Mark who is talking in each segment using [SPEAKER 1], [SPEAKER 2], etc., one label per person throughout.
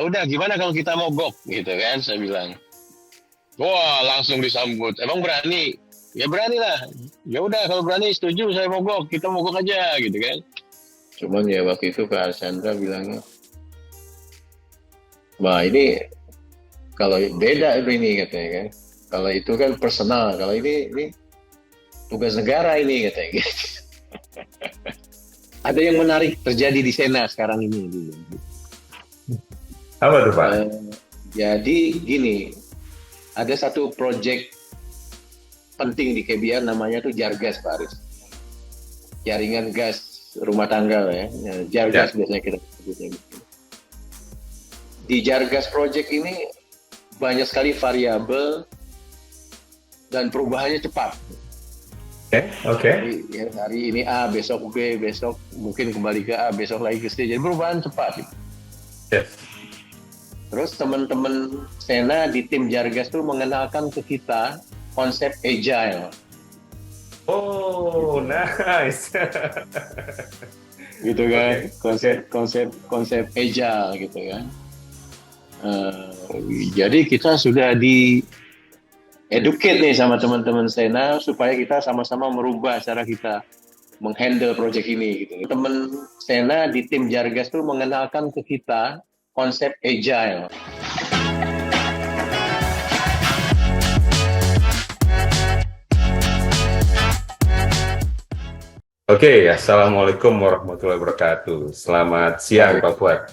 [SPEAKER 1] Ya udah, gimana kalau kita mogok gitu kan? Saya bilang. Wah, langsung disambut. Emang berani? Ya berani lah. Ya udah, kalau berani setuju saya mogok. Kita mogok aja gitu kan. Cuman ya waktu itu Pak Archandra bilangnya, wah ini kalau beda ini katanya kan. Kalau itu kan personal, kalau ini tugas negara ini katanya. Ada yang menarik terjadi di Sena sekarang ini.
[SPEAKER 2] Apa tuh Pak?
[SPEAKER 1] Jadi gini, ada satu proyek penting di KBR namanya tuh Jargas Pak Aris. Jaringan gas rumah tangga ya. Jargas biasanya kita sebutnya. Di Jargas project ini banyak sekali variabel dan perubahannya cepat.
[SPEAKER 2] Oke.
[SPEAKER 1] Hari ini A, besok B, besok mungkin kembali ke A, besok lagi ke C. Jadi perubahan cepat.
[SPEAKER 2] Yes.
[SPEAKER 1] Terus teman-teman Sena di tim Jargas tuh mengenalkan ke kita konsep agile.
[SPEAKER 2] Oh, nice.
[SPEAKER 1] Gitu kan, konsep agile gitu kan. Jadi kita sudah di educate nih sama teman-teman Sena supaya kita sama-sama merubah cara kita menghandle project ini gitu. Teman Sena di tim Jargas tuh mengenalkan ke kita konsep agile.
[SPEAKER 2] Oke, Assalamualaikum warahmatullahi wabarakatuh. Selamat siang Pak Fuad.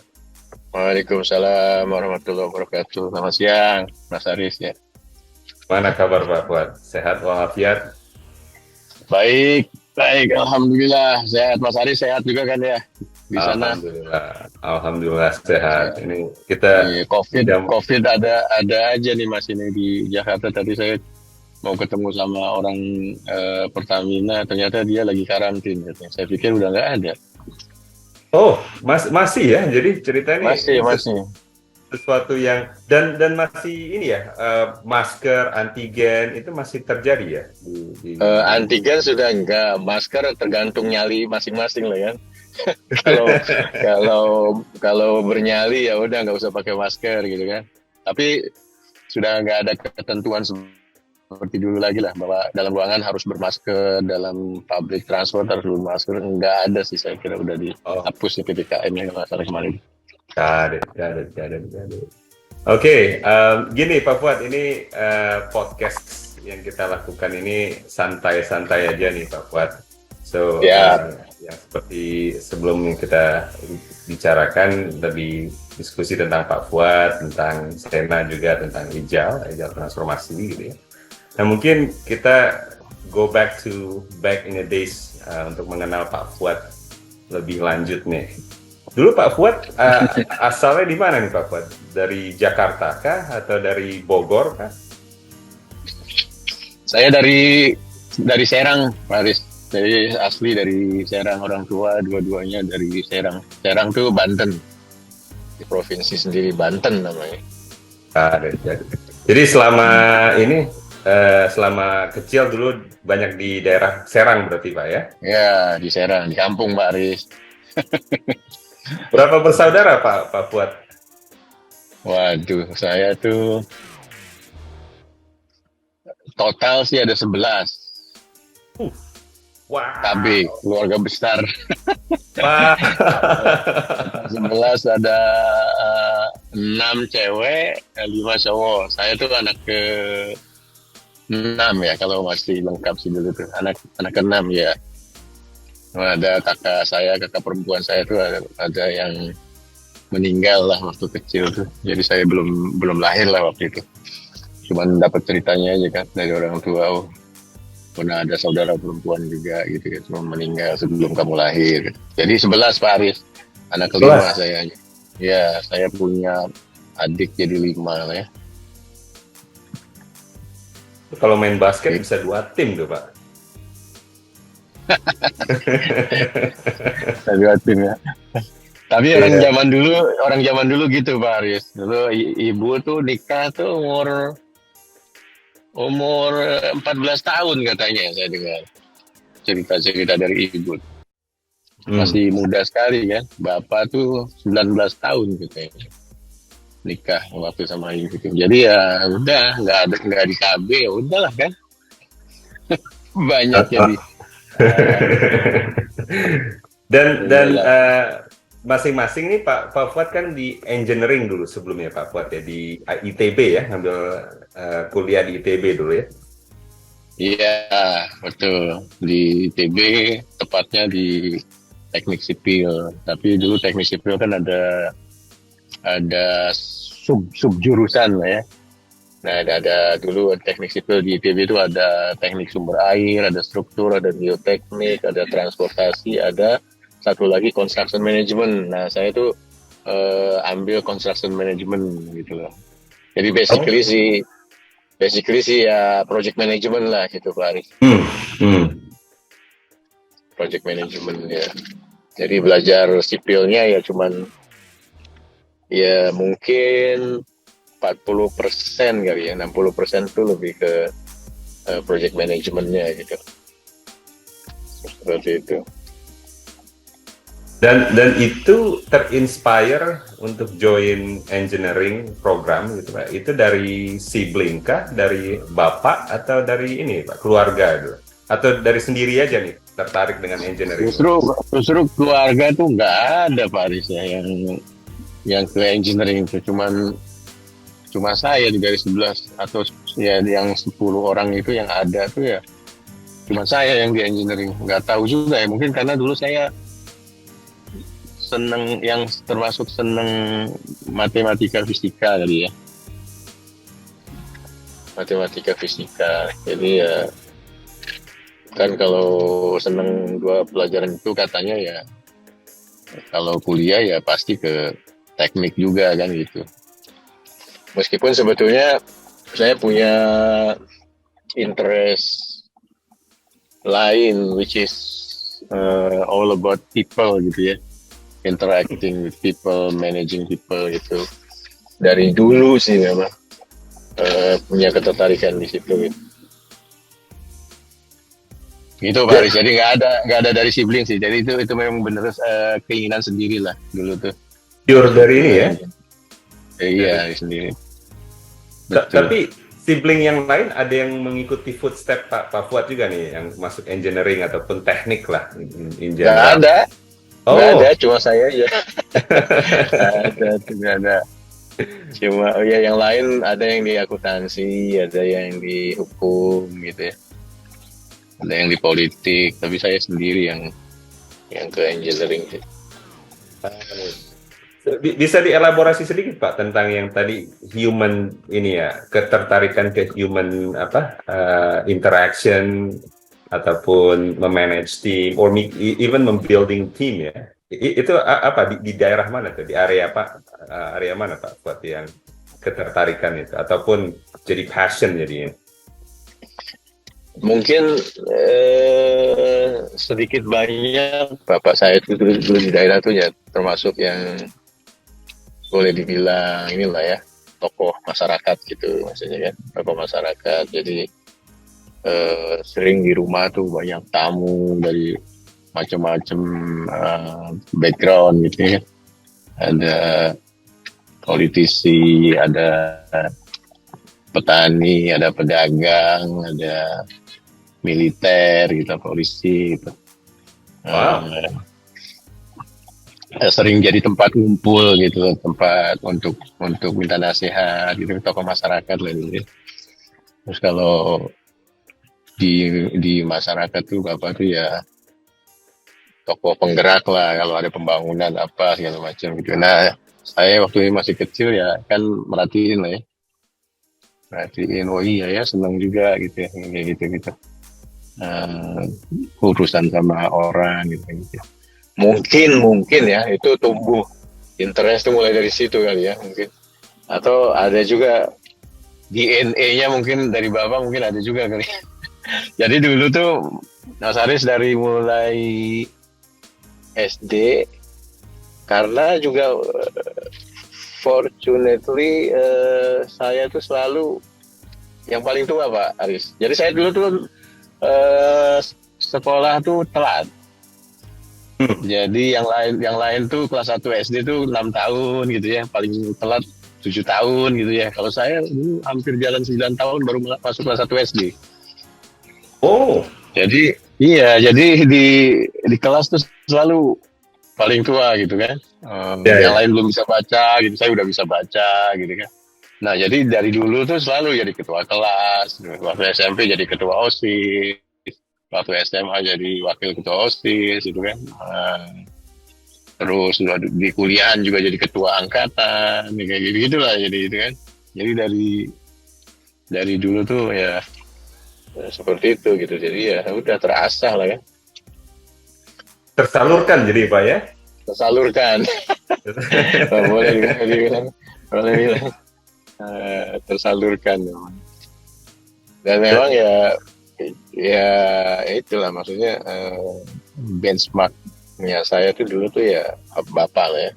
[SPEAKER 1] Waalaikumsalam warahmatullahi wabarakatuh. Selamat siang, Mas Aris ya.
[SPEAKER 2] Mana kabar Pak Fuad? Sehat walafiat?
[SPEAKER 1] Baik. Alhamdulillah sehat. Mas Aris sehat juga kan ya di sana?
[SPEAKER 2] Alhamdulillah sehat. Ini kita
[SPEAKER 1] COVID ada aja nih Mas ini di Jakarta. Tadi saya mau ketemu sama orang Pertamina, ternyata dia lagi karantin. Saya pikir udah nggak ada.
[SPEAKER 2] Oh, masih ya. Jadi ceritanya
[SPEAKER 1] masih
[SPEAKER 2] sesuatu yang dan masih ini ya, masker antigen itu masih terjadi ya
[SPEAKER 1] antigen sudah enggak, masker tergantung nyali masing-masing lah ya. kalau bernyali ya udah nggak usah pakai masker gitu kan. Tapi sudah nggak ada ketentuan seperti dulu lagi lah bahwa dalam ruangan harus bermasker, dalam public transport harus bermasker. Nggak ada sih, saya kira udah dihapus PPKM yang masalah kemarin.
[SPEAKER 2] Ada. Oke, gini Pak Fuad, ini podcast yang kita lakukan ini santai-santai aja nih Pak Fuad. So, yang seperti sebelum kita bicarakan lebih diskusi tentang Pak Fuad, tentang Sena juga, tentang agile transformasi gitu ya. Nah mungkin kita go back in the days untuk mengenal Pak Fuad lebih lanjut nih. Dulu Pak Fuad asalnya di mana nih Pak Fuad? Dari Jakarta kah atau dari Bogor kah?
[SPEAKER 1] Saya dari Serang, Pak Aris. Jadi asli dari Serang, orang tua dua-duanya dari Serang. Serang tuh Banten, di provinsi sendiri Banten namanya.
[SPEAKER 2] Jadi selama kecil dulu banyak di daerah Serang berarti Pak ya?
[SPEAKER 1] Ya, di Serang, di kampung Pak Aris.
[SPEAKER 2] Berapa bersaudara Pak Fuad?
[SPEAKER 1] Waduh, saya tuh total sih ada 11.
[SPEAKER 2] Wow.
[SPEAKER 1] KB, keluarga besar. 11 ada 6 cewek, 5 cowok. Saya tuh anak ke 6 ya, kalau masih lengkap sih dulu tuh. Anak ke-6 ya. Ada kakak perempuan saya tuh ada yang meninggal lah waktu kecil tuh. Jadi saya belum lahir lah waktu itu. Cuman dapat ceritanya aja kan dari orang tua. Pernah ada saudara perempuan juga gitu ya, cuma meninggal sebelum kamu lahir. Jadi 11 Pak Aris. Anak kelima saya. Ya, saya punya adik jadi 5 lah ya.
[SPEAKER 2] Kalau main basket bisa 2 tim tuh Pak.
[SPEAKER 1] Bisa 2 tim ya. Tapi orang zaman dulu gitu Pak Aris. Dulu ibu tuh nikah tuh umur 14 tahun katanya, saya dengar cerita-cerita dari ibu. Masih muda sekali kan. Bapak tuh 19 tahun katanya. nikah waktu sama ibu itu. Jadi ya udah nggak di KB, ya udahlah kan. Banyak jadi.
[SPEAKER 2] Dan masing-masing nih Pak Fuad kan di engineering dulu sebelumnya Pak Fuad ya, di ITB ya, ngambil kuliah di ITB dulu ya.
[SPEAKER 1] Iya, betul. Di ITB, tepatnya di teknik sipil. Tapi dulu teknik sipil kan ada sub jurusan lah ya. Nah, ada dulu teknik sipil di ITB itu ada teknik sumber air, ada struktur, ada geoteknik, ada transportasi, ada satu lagi construction management. Nah, saya tuh ambil construction management gitu loh. Jadi basically sih ya project management lah gitu Pak Arif. Project management ya. Jadi belajar sipilnya ya cuman ya mungkin 40% kali ya, 60% itu lebih ke project manajemennya gitu. Seperti itu.
[SPEAKER 2] Dan itu terinspire untuk join engineering program gitu Pak. Itu dari sibling kah, dari bapak atau dari ini Pak, keluarga gitu? Atau dari sendiri aja nih tertarik dengan engineering?
[SPEAKER 1] Justru keluarga tuh nggak ada Pak Aris ya yang ke engineering itu cuma saya dari 11 atau ya yang 10 orang itu yang ada tuh ya cuma saya yang di engineering. Nggak tahu juga ya, mungkin karena dulu saya termasuk seneng matematika fisika kali ya. Matematika fisika. Jadi ya kan kalau seneng dua pelajaran itu katanya ya kalau kuliah ya pasti ke teknik juga kan gitu. Meskipun sebetulnya saya punya interest lain which is all about people gitu ya. Interacting with people, managing people itu dari dulu sih memang punya ketertarikan di situ gitu. Gitu Pak Aris. Jadi nggak ada dari sibling sih. Jadi itu memang bener keinginan sendiri lah dulu tuh.
[SPEAKER 2] Pure dari ini ya?
[SPEAKER 1] Iya sendiri.
[SPEAKER 2] Tapi sibling yang lain ada yang mengikuti footstep Pak Fuad juga nih yang masuk engineering ataupun teknik lah in general.
[SPEAKER 1] Nggak ada. Nggak ada, cuma saya aja. Nggak ada. Cuma yang lain ada yang di akuntansi, ada yang di hukum gitu ya. Ada yang di politik, tapi saya sendiri yang ke engineering sih.
[SPEAKER 2] Bisa dielaborasi sedikit Pak tentang yang tadi human ini ya, ketertarikan ke human interaction ataupun memanage team or even membuilding team ya. Itu apa di daerah mana tuh? Di area apa? Area mana Pak buat yang ketertarikan itu ataupun jadi passion jadinya?
[SPEAKER 1] Mungkin sedikit banyak bapak saya itu dulu di daerah tuh ya termasuk yang boleh dibilang inilah ya tokoh masyarakat gitu maksudnya kan tokoh masyarakat. Jadi sering di rumah tuh banyak tamu dari macam-macam background gitu ya. Ada politisi, ada petani, ada pedagang, ada militer gitu, polisi gitu. Sering jadi tempat ngumpul gitu, tempat untuk minta nasihat gitu, tokoh masyarakat lah gitu. Terus kalau di masyarakat tuh bapak tuh ya tokoh penggerak lah kalau ada pembangunan apa segala macam gitu. Nah saya waktu masih kecil ya kan merhatiin lah ya, merhatiin oh iya ya senang juga gitu ya kayak gitu urusan sama orang gitu. Mungkin ya itu tumbuh interest tuh mulai dari situ kali ya mungkin, atau ada juga DNA-nya mungkin dari bapak mungkin ada juga kali. Jadi dulu tuh Mas Aris dari mulai SD karena juga fortunately saya tuh selalu yang paling tua Pak Aris. Jadi saya dulu tuh sekolah tuh telat. Jadi yang lain tuh kelas 1 SD tuh 6 tahun gitu ya paling telat tahun gitu ya. Kalau saya dulu hampir jalan 9 tahun baru masuk kelas 1 SD.
[SPEAKER 2] Oh,
[SPEAKER 1] Jadi iya, jadi di kelas tuh selalu paling tua gitu kan.
[SPEAKER 2] ya
[SPEAKER 1] Yang
[SPEAKER 2] ya.
[SPEAKER 1] lain belum bisa baca gitu, saya udah bisa baca gitu kan. Nah, jadi dari dulu tuh selalu jadi ketua kelas. Waktu SMP jadi ketua OSIS, waktu SMA jadi wakil ketua OSIS gitu kan. Terus di kuliahan juga jadi ketua angkatan, kayak gitu gitulah jadi itu kan. Jadi dari dulu tuh ya, seperti itu gitu. Jadi ya udah terasah lah ya,
[SPEAKER 2] Tersalurkan jadi Pak ya.
[SPEAKER 1] tersalurkan. boleh dibilang, boleh bilang tersalurkan. Dan memang ya itulah maksudnya, benchmarknya saya tuh dulu tuh ya bapak lah ya,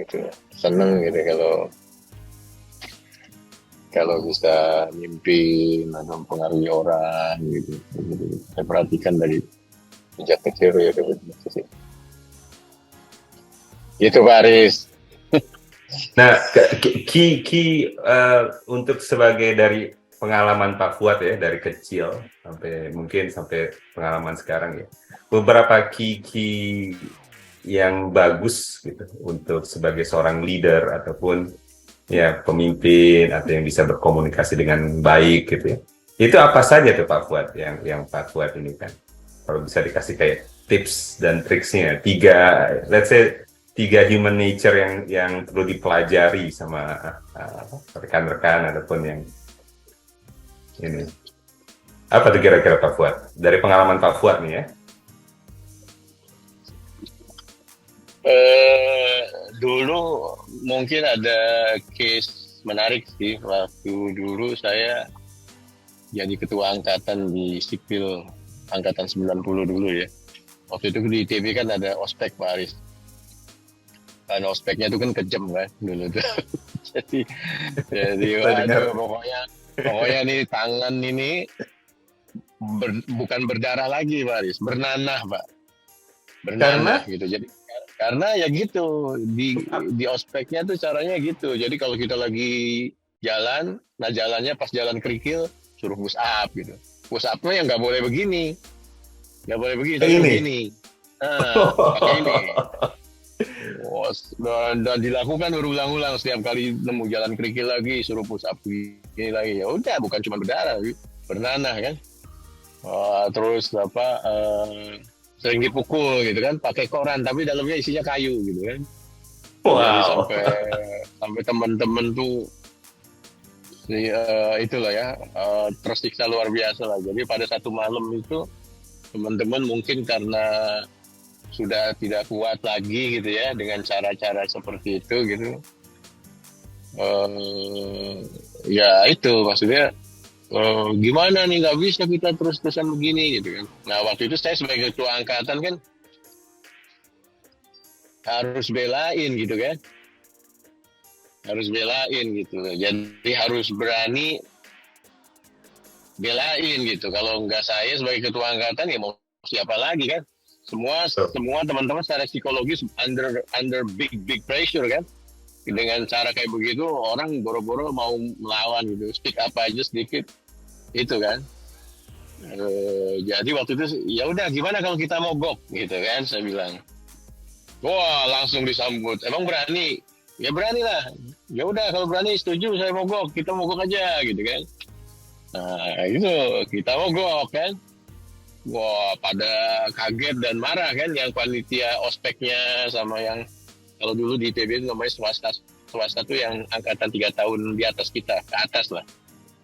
[SPEAKER 1] gitu. Seneng gitu kalau bisa mimpin atau mempengaruhi orang gitu. Saya perhatikan dari sejak kecil ya gitu sih. Itu Pak Aris.
[SPEAKER 2] Nah, untuk sebagai dari pengalaman Pak Fuad ya dari kecil sampai pengalaman sekarang ya, beberapa key yang bagus gitu untuk sebagai seorang leader ataupun ya pemimpin atau yang bisa berkomunikasi dengan baik gitu ya. Itu apa saja tuh Pak Fuad yang Pak Fuad ini kan? Kalau bisa dikasih kayak tips dan triksnya, let's say tiga human nature yang perlu dipelajari sama rekan-rekan ataupun yang ini. Apa tuh kira-kira Pak Fuad? Dari pengalaman Pak Fuad nih ya.
[SPEAKER 1] Dulu mungkin ada case menarik sih, waktu dulu saya jadi ketua angkatan di sipil angkatan 90 dulu ya. Waktu itu di ITB kan ada ospek Pak Aris. Kan ospeknya itu kan kejam kan dulu tuh. jadi waduh, pokoknya nih tangan ini bukan berdarah lagi Pak Aris, bernanah Pak. Bernanah gitu. Jadi karena ya gitu di ospeknya tuh caranya gitu. Jadi kalau kita lagi jalan, nah jalannya pas jalan kerikil suruh push up gitu. Push upnya yang nggak boleh begini, tapi begini. Nah, pakai ini. Dan dilakukan berulang-ulang, setiap kali nemu jalan kerikil lagi suruh push up ini lagi. Ya udah, bukan cuma berdarah, bernanah kan. Terus sering dipukul gitu kan, pakai koran tapi dalamnya isinya kayu gitu kan. Jadi sampai teman-teman tuh itulah ya, tersiksa luar biasa lah. Jadi pada satu malam itu teman-teman mungkin karena sudah tidak kuat lagi gitu ya dengan cara-cara seperti itu gitu. Ya itu maksudnya, gimana nih, nggak bisa kita terus-terusan begini gitu kan. Nah waktu itu saya sebagai ketua angkatan kan harus belain gitu kan, jadi harus berani belain gitu. Kalau nggak saya sebagai ketua angkatan ya mau siapa lagi kan. Semua teman-teman secara psikologis under big pressure kan. Dengan cara kayak begitu orang boro-boro mau melawan gitu, speak up aja sedikit itu kan. Jadi waktu itu ya udah, gimana kalau kita mogok gitu kan, saya bilang. Wah langsung disambut, emang berani? Ya berani lah. Ya udah kalau berani setuju, saya mogok, kita mogok aja gitu kan. Nah itu kita mogok kan. Wah pada kaget dan marah kan, yang panitia ospeknya sama yang kalau dulu di ITB itu namanya swasta tuh yang angkatan 3 tahun di atas kita, ke atas lah.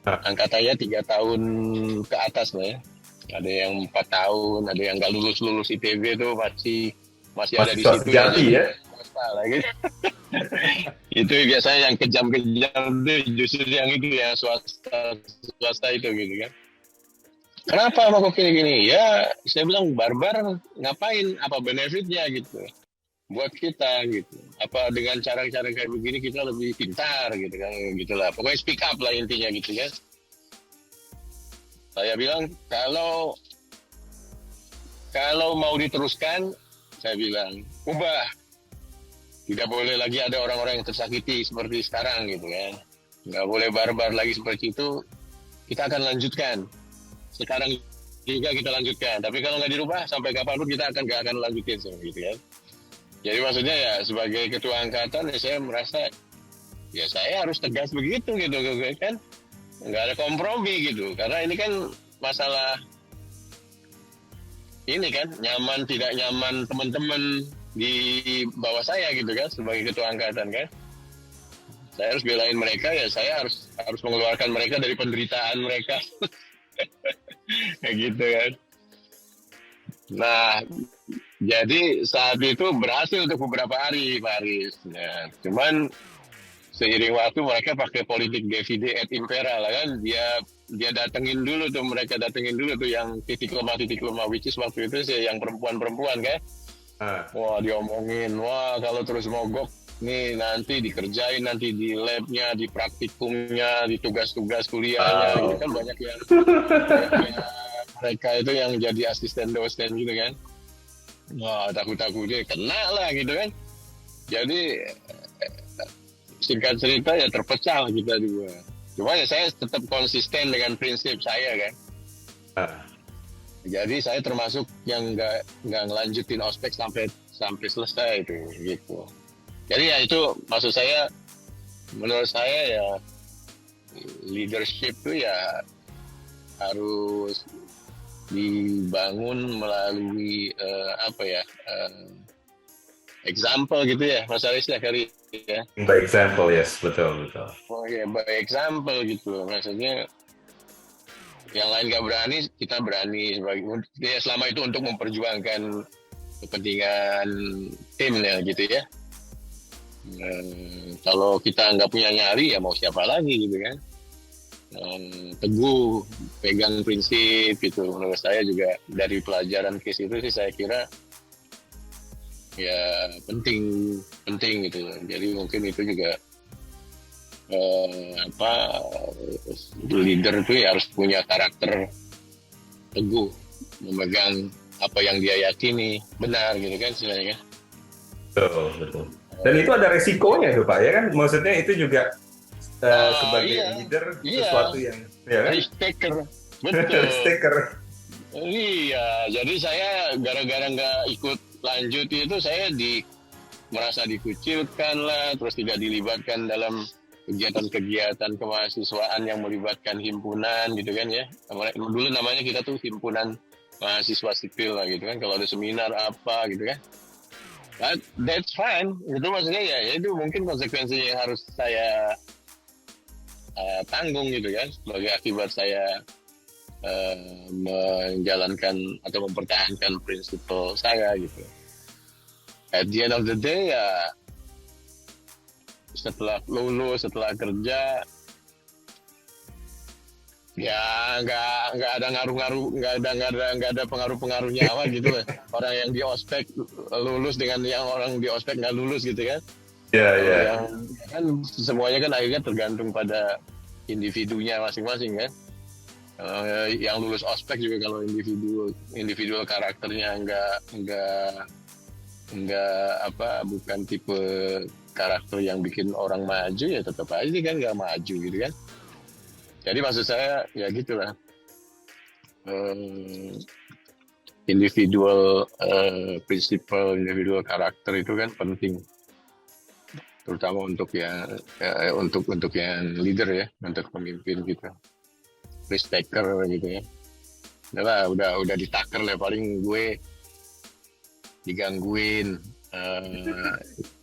[SPEAKER 1] Angkatannya 3 tahun ke atas lah ya. Ada yang 4 tahun, ada yang nggak lulus ITB tuh masih ada di situ
[SPEAKER 2] ya.
[SPEAKER 1] Swasta lah gitu. Itu biasanya yang kejam-kejam tuh justru yang itu ya, swasta itu gitu kan. Kenapa mau kok gini? Ya, saya bilang barbar, ngapain? Apa benefitnya gitu buat kita gitu? Apa dengan cara-cara kayak begini kita lebih pintar gitu kan? Gitulah. Pokoknya speak up lah intinya gitu ya. Saya bilang kalau mau diteruskan, saya bilang ubah Tidak boleh lagi ada orang-orang yang tersakiti seperti sekarang gitu kan. Nggak boleh barbar lagi seperti itu. Kita akan lanjutkan. Sekarang juga kita lanjutkan. Tapi kalau nggak dirubah sampai kapanpun kita nggak akan lanjutin gitu kan. Jadi maksudnya ya sebagai ketua angkatan ya saya merasa ya saya harus tegas begitu gitu kan. Nggak ada kompromi gitu. Karena ini kan masalah ini kan nyaman tidak nyaman teman-teman di bawah saya gitu kan sebagai ketua angkatan kan. Saya harus belain mereka ya saya harus mengeluarkan mereka dari penderitaan mereka. Kayak gitu kan. Nah, jadi saat itu berhasil untuk beberapa hari Pak Aris. Nah, cuman seiring waktu mereka pakai politik divide et impera lah kan. Dia datengin dulu tuh yang titik lemah which is waktu itu sih yang perempuan-perempuan kan. Wah diomongin, wah kalau terus mogok nih nanti dikerjain nanti di labnya, di praktikumnya, di tugas-tugas kuliahnya, gitu kan banyak yang mereka itu yang jadi asisten dosen gitu kan. Wah takut-takutnya kena lah gitu kan. Jadi singkat cerita ya terpecah lah kita juga. Cuma ya saya tetap konsisten dengan prinsip saya kan. Jadi saya termasuk yang nggak ngelanjutin ospek sampai selesai itu gitu. Jadi ya itu maksud saya, menurut saya ya leadership itu ya harus dibangun melalui example gitu ya, Mas Aris ya kali ya.
[SPEAKER 2] By example, yes, betul.
[SPEAKER 1] Oh ya, by example gitu, maksudnya yang lain nggak berani, kita berani ya, selama itu untuk memperjuangkan kepentingan tim ya gitu ya. Kalau kita nggak punya nyali ya mau siapa lagi gitu kan. Teguh pegang prinsip itu menurut saya juga dari pelajaran case itu sih saya kira ya penting gitu. Jadi mungkin itu juga leader itu ya harus punya karakter teguh, memegang apa yang dia yakini benar gitu kan sebenarnya.
[SPEAKER 2] Betul. Dan itu ada resikonya tuh Pak ya kan, maksudnya itu juga sebagai leader sesuatu yang ya kan?
[SPEAKER 1] Risk taker, betul.
[SPEAKER 2] Risk taker.
[SPEAKER 1] Iya, jadi saya gara-gara nggak ikut lanjut itu saya merasa dikucilkan lah, terus tidak dilibatkan dalam kegiatan-kegiatan kemahasiswaan yang melibatkan himpunan gitu kan ya. Dulu namanya kita tuh himpunan mahasiswa sipil lah gitu kan. Kalau ada seminar apa gitu kan. But that's fine. Itu maksudnya ya itu mungkin konsekuensinya yang harus saya tanggung gitu kan. Sebagai akibat saya menjalankan atau mempertahankan prinsip saya gitu. At the end of the day ya setelah lulus, setelah kerja ya nggak ada pengaruh nyawa gitu lah. Orang yang di ospek lulus dengan yang orang di ospek nggak lulus gitu kan.
[SPEAKER 2] Iya.
[SPEAKER 1] Kan semuanya kan akhirnya tergantung pada individunya masing-masing kan. Yang lulus ospek juga kalau individual karakternya bukan tipe karakter yang bikin orang maju ya tetap aja kan nggak maju gitu kan. Jadi maksud saya ya gitulah, individual prinsipal, individual karakter itu kan penting, terutama untuk yang leader ya, untuk pemimpin kita, risk taker gitu ya. Udah ditaker lah, paling gue digangguin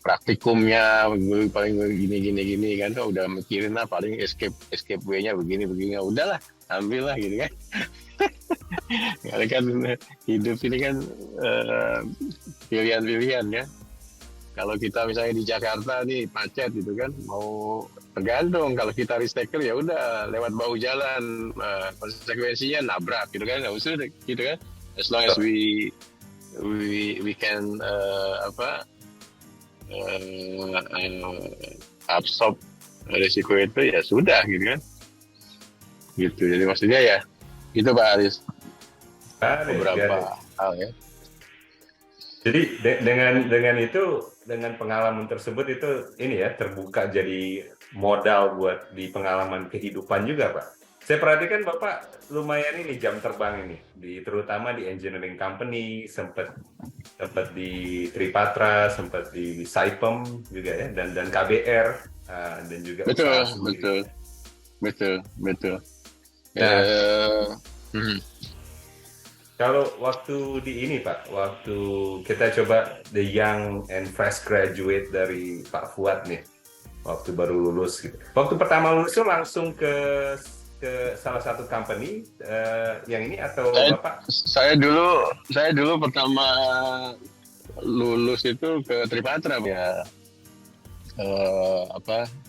[SPEAKER 1] praktikumnya paling gini kan tuh udah mikirin lah paling escape way-nya begini udahlah ambil lah gitu kan. Karena kan hidup ini kan pilihan ya. Kalau kita misalnya di Jakarta nih macet gitu kan, mau tergantung kalau kita risk taker ya udah lewat bahu jalan, konsekuensinya nabrak gitu kan, nggak usah gitu kan, as long as we can absorb risiko itu ya sudah gitu kan, gitu. Jadi maksudnya ya itu Pak Aris, beberapa hal ya.
[SPEAKER 2] Jadi dengan itu dengan pengalaman tersebut itu ini ya terbuka jadi modal buat di pengalaman kehidupan juga Pak. Saya perhatikan Bapak lumayan ini jam terbang ini, terutama di engineering company, sempat di Tripatra, sempat di Saipem juga ya, dan KBR, dan juga
[SPEAKER 1] Betul,
[SPEAKER 2] usaha sendiri.
[SPEAKER 1] betul.
[SPEAKER 2] Nah,
[SPEAKER 1] Hmm.
[SPEAKER 2] kalau waktu di ini Pak, waktu kita coba the young and fresh graduate dari Pak Fuad nih, waktu baru lulus gitu. Waktu pertama lulus itu langsung ke salah satu company yang ini atau Bapak?
[SPEAKER 1] Saya dulu pertama lulus itu ke Tripatra ya.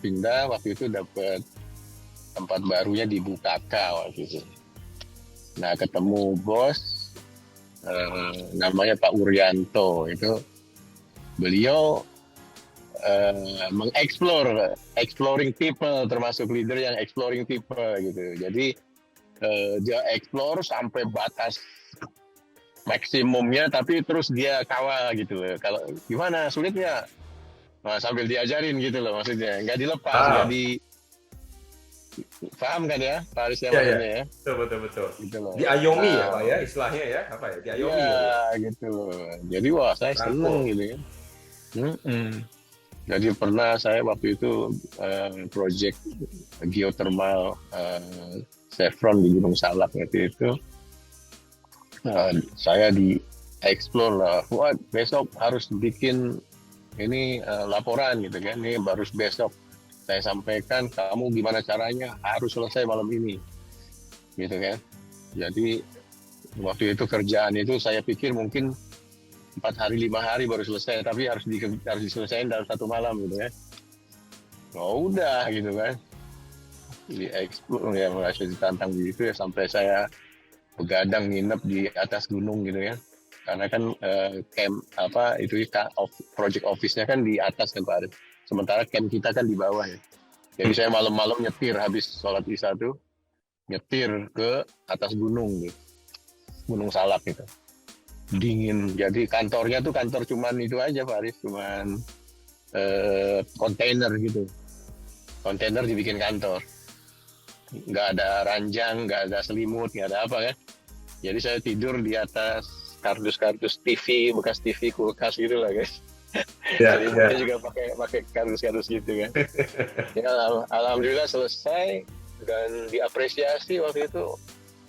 [SPEAKER 1] Pindah waktu itu dapat tempat barunya di Bukaka waktu itu. Nah, ketemu bos namanya Pak Urianto itu, beliau exploring people, termasuk leader yang exploring people gitu. Jadi dia explore sampai batas maksimumnya, tapi terus dia kawal gitu. Kalau gimana sulitnya, nah, sambil diajarin gitu loh, maksudnya nggak dilepas, nggak di paham kan ya Pak Aris
[SPEAKER 2] Ya, ya,
[SPEAKER 1] maksudnya ya,
[SPEAKER 2] betul.
[SPEAKER 1] gitu loh.
[SPEAKER 2] Diayomi ya Pak
[SPEAKER 1] Nah,
[SPEAKER 2] ya, istilahnya ya, apa ya? Diayomi
[SPEAKER 1] iya
[SPEAKER 2] ya.
[SPEAKER 1] gitu loh. Jadi wah saya seneng
[SPEAKER 2] Rangkul.
[SPEAKER 1] gitu ya. Jadi pernah saya waktu itu project geothermal Chevron di Gunung Salak waktu itu, saya di explore lah. Wah, besok harus bikin ini laporan gitu kan. Ini baru besok saya sampaikan, kamu gimana caranya harus selesai malam ini gitu kan. Jadi waktu itu kerjaan itu saya pikir mungkin 4 hari 5 hari baru selesai, tapi harus diselesaikan dalam 1 malam gitu ya. Oh udah gitu kan, di explore ya, merasa ditantang gitu ya, sampai saya begadang nginep di atas gunung gitu ya, karena kan camp project office-nya kan di atas kan Pak Arif, sementara camp kita kan di bawah ya. Jadi saya malam-malam nyetir habis sholat isya tuh, nyetir ke atas gunung gitu, Gunung Salak gitu, dingin. Jadi kantornya tuh kantor cuman itu aja Pak Arif, cuman kontainer gitu, kontainer dibikin kantor, nggak ada ranjang, nggak ada selimut, nggak ada apa kan. Jadi saya tidur di atas kardus-kardus TV, bekas TV kulkas gitu lah guys. Selimutnya juga pakai kardus-kardus gitu kan. Ya, alhamdulillah selesai dan diapresiasi waktu itu.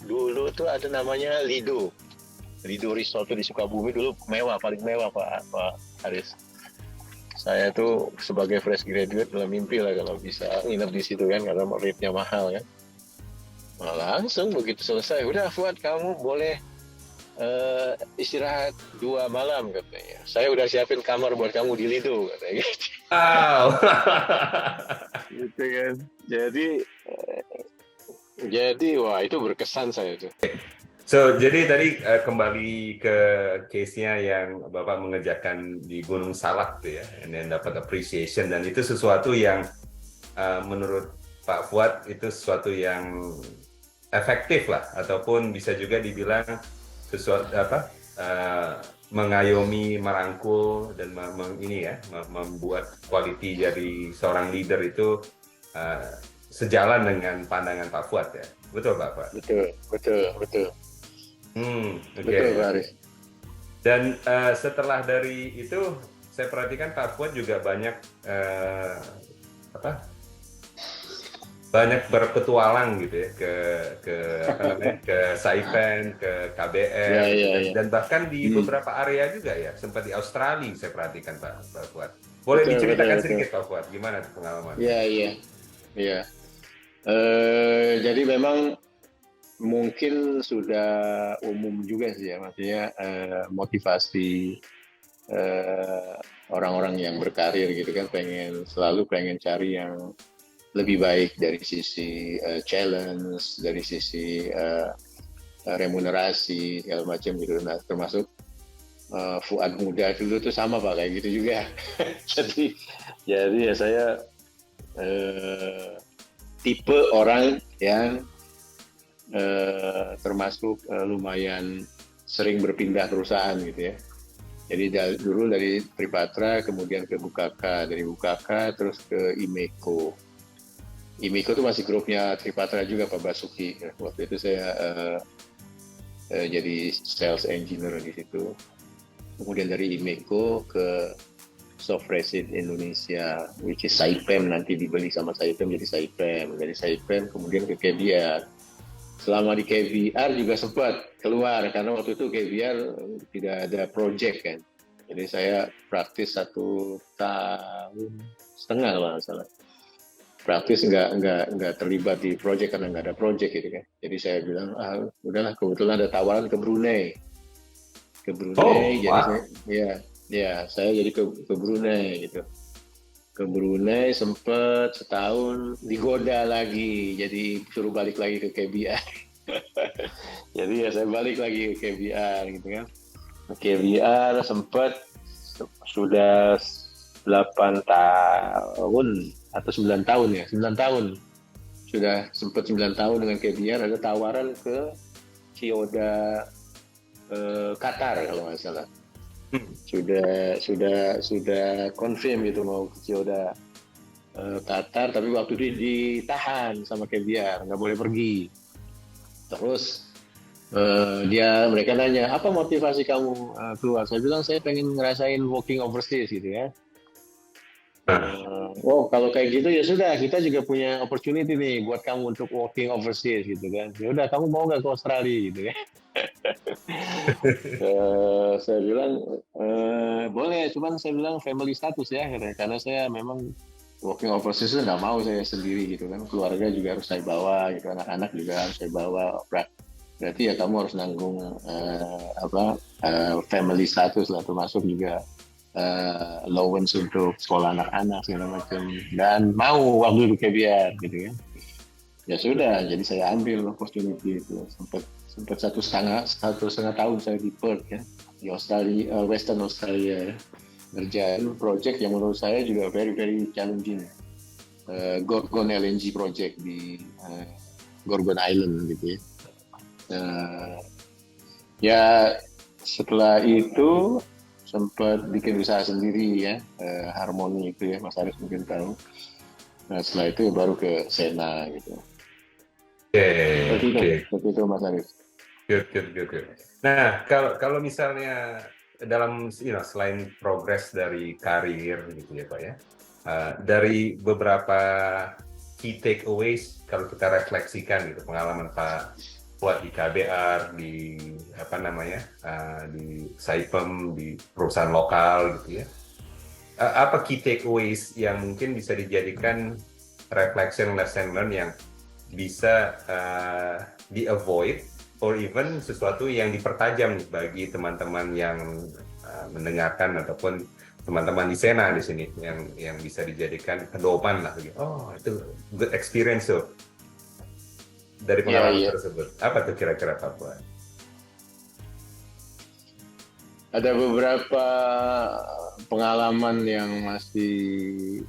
[SPEAKER 1] Dulu tuh ada namanya Lido Resort di Sukabumi, dulu mewah, paling mewah Pak Haris. Saya tuh sebagai fresh graduate dalam mimpi lah kalau bisa nginep di situ kan, karena rate-nya mahal kan. Nah, langsung begitu selesai, udah Fuad kamu boleh istirahat 2 malam katanya. Saya udah siapin kamar buat kamu di Lido katanya gitu.
[SPEAKER 2] Wow.
[SPEAKER 1] Gitu kan. Jadi wah itu berkesan saya tuh.
[SPEAKER 2] So, jadi tadi kembali ke case-nya yang Bapak mengerjakan di Gunung Salak tuh ya, dan dapat appreciation, dan itu sesuatu yang menurut Pak Fuad itu sesuatu yang efektif lah, ataupun bisa juga dibilang sesuatu mengayomi, merangkul, dan membuat quality dari seorang leader itu sejalan dengan pandangan Pak Fuad ya. Betul Pak Fuad?
[SPEAKER 1] Betul.
[SPEAKER 2] Okay.
[SPEAKER 1] Betul Pak Aris.
[SPEAKER 2] Dan setelah dari itu saya perhatikan Pak Fuad juga banyak banyak berpetualang gitu ya ke Saipem, ke KBR, dan bahkan di beberapa area juga ya, sempat di Australia saya perhatikan Pak Fuad. Boleh diceritakan sedikit Pak Fuad, gimana pengalaman?
[SPEAKER 1] Iya. Jadi memang mungkin sudah umum juga sih ya, maksudnya motivasi orang-orang yang berkarir gitu kan, selalu pengen cari yang lebih baik dari sisi challenge, dari sisi remunerasi segala macam gitu. Nah, termasuk Fuad muda dulu tuh sama Pak, kayak gitu juga. jadi ya saya tipe orang yang termasuk lumayan sering berpindah perusahaan gitu ya. Jadi dulu dari Tripatra, kemudian ke Bukaka, dari Bukaka terus ke Imeco. Imeco itu masih grupnya Tripatra juga, Pak Basuki. Waktu itu saya jadi sales engineer di situ. Kemudian dari Imeco ke Sofresid Indonesia, which is Saipem, nanti dibeli sama Saipem jadi Saipem. Dari Saipem kemudian ke KBR. Selama di KBR juga sempat keluar karena waktu itu KBR tidak ada project kan. Jadi saya praktis 1 tahun setengah kalau nggak salah. Praktis nggak terlibat di project karena nggak ada project gitu kan. Jadi saya bilang udahlah, kebetulan ada tawaran ke Brunei. Ke Brunei,
[SPEAKER 2] Oh,
[SPEAKER 1] jadi saya
[SPEAKER 2] wow.
[SPEAKER 1] saya jadi ke Brunei gitu. Ke Brunei sempet setahun, digoda lagi, jadi suruh balik lagi ke KBR. Jadi ya saya balik lagi ke KBR gitu kan. KBR sempat sudah 8 tahun atau 9 tahun ya, 9 tahun. Sudah sempat 9 tahun dengan KBR, ada tawaran ke Chiyoda Qatar kalau nggak salah.
[SPEAKER 2] Hmm.
[SPEAKER 1] Sudah confirm gitu mau ke Chiyoda Qatar, tapi waktu itu ditahan sama KBR, nggak boleh pergi. Terus mereka nanya apa motivasi kamu keluar. Saya bilang saya pengen ngerasain working overseas gitu ya.
[SPEAKER 2] Nah,
[SPEAKER 1] Kalau kayak gitu ya sudah, kita juga punya opportunity nih buat kamu untuk working overseas gitu kan. Ya udah, kamu mau nggak ke Australia gitu ya. Saya bilang boleh, cuman saya bilang family status ya, karena saya memang working overseas itu nggak mau saya sendiri gitu kan. Keluarga juga harus saya bawa gitu, anak-anak juga harus saya bawa. Berarti ya kamu harus nanggung family status lah, termasuk juga allowance untuk sekolah anak-anak segala macam, dan mau waktu itu KBR gitu kan. Ya sudah, jadi saya ambil opportunity itu. Sempat 1,5 tahun saya di Perth ya, di Australia, Western Australia ya. Ngerjain project yang menurut saya juga very very challenging, Gorgon LNG project di Gorgon Island gitu ya. Ya setelah itu sempat bikin usaha sendiri ya, Harmoni itu ya, Mas Aris mungkin tahu. Nah setelah itu ya baru ke Sena gitu.
[SPEAKER 2] oke, oke.
[SPEAKER 1] Seperti itu Mas Aris.
[SPEAKER 2] Good, good, good, good. Nah, kalau misalnya dalam, selain progres dari karir gitu ya Pak ya, dari beberapa key takeaways kalau kita refleksikan gitu pengalaman Pak buat di KBR, di apa namanya, di Saipem, di perusahaan lokal gitu ya, apa key takeaways yang mungkin bisa dijadikan reflection lesson learn yang bisa di avoid, or even sesuatu yang dipertajam bagi teman-teman yang mendengarkan ataupun teman-teman di Sena di sini yang bisa dijadikan pedoman lah gitu. Oh, itu good experience tuh dari
[SPEAKER 1] Iya,
[SPEAKER 2] pengalaman
[SPEAKER 1] iya.
[SPEAKER 2] tersebut. Apa tuh kira-kira Pak Buat?
[SPEAKER 1] Ada beberapa pengalaman yang masih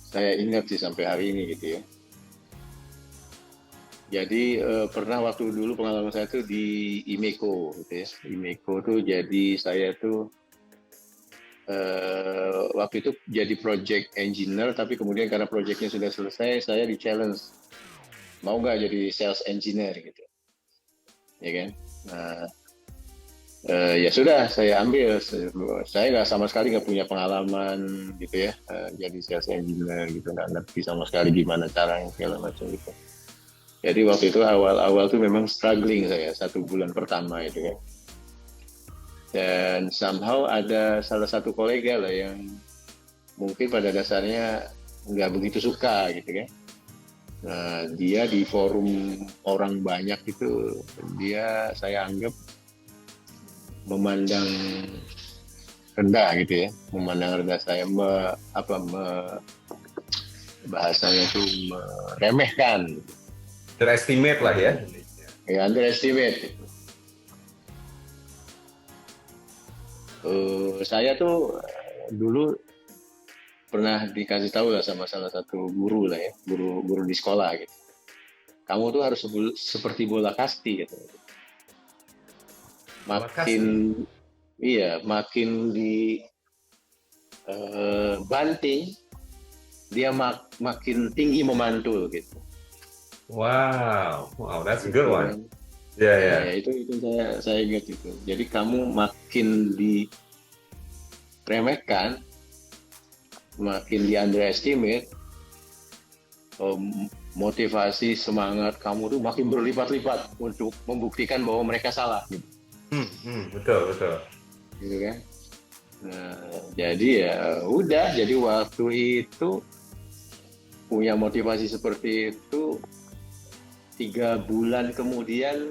[SPEAKER 1] saya ingat sih sampai hari ini gitu ya. Jadi pernah waktu dulu pengalaman saya tuh di Imeco gitu ya. Imeco tuh jadi saya tuh waktu itu jadi project engineer, tapi kemudian karena projectnya sudah selesai, saya di challenge mau nggak jadi sales engineer gitu, ya kan? Nah, ya sudah saya ambil. Saya nggak sama sekali nggak punya pengalaman gitu ya, jadi sales engineer gitu, nggak ngerti sama sekali gimana caranya segala macam gitu. Jadi waktu itu awal-awal tuh memang struggling saya 1 bulan pertama itu kan. Dan somehow ada salah satu kolega lah yang mungkin pada dasarnya nggak begitu suka gitu kan. Nah, dia di forum orang banyak itu, saya anggap memandang rendah gitu ya, memandang rendah saya, bahasanya itu meremehkan,
[SPEAKER 2] Underestimate lah ya.
[SPEAKER 1] ya underestimate. Saya tuh dulu pernah dikasih tahu lah sama salah satu guru lah ya, guru di sekolah gitu. Kamu tuh harus seperti bola kasti gitu.
[SPEAKER 2] Bola
[SPEAKER 1] Makin
[SPEAKER 2] kasti.
[SPEAKER 1] iya, makin di banting, dia makin tinggi memantul gitu.
[SPEAKER 2] Wow, that's a
[SPEAKER 1] Gitu
[SPEAKER 2] good one.
[SPEAKER 1] kan.
[SPEAKER 2] Ya,
[SPEAKER 1] Ya,
[SPEAKER 2] ya.
[SPEAKER 1] ya itu saya ingat itu. Jadi kamu makin diremehkan, makin di underestimate, motivasi semangat kamu tuh makin berlipat-lipat untuk membuktikan bahwa mereka salah gitu,
[SPEAKER 2] Betul, betul.
[SPEAKER 1] gitu kan. Nah, jadi ya udah, jadi waktu itu punya motivasi seperti itu, 3 bulan kemudian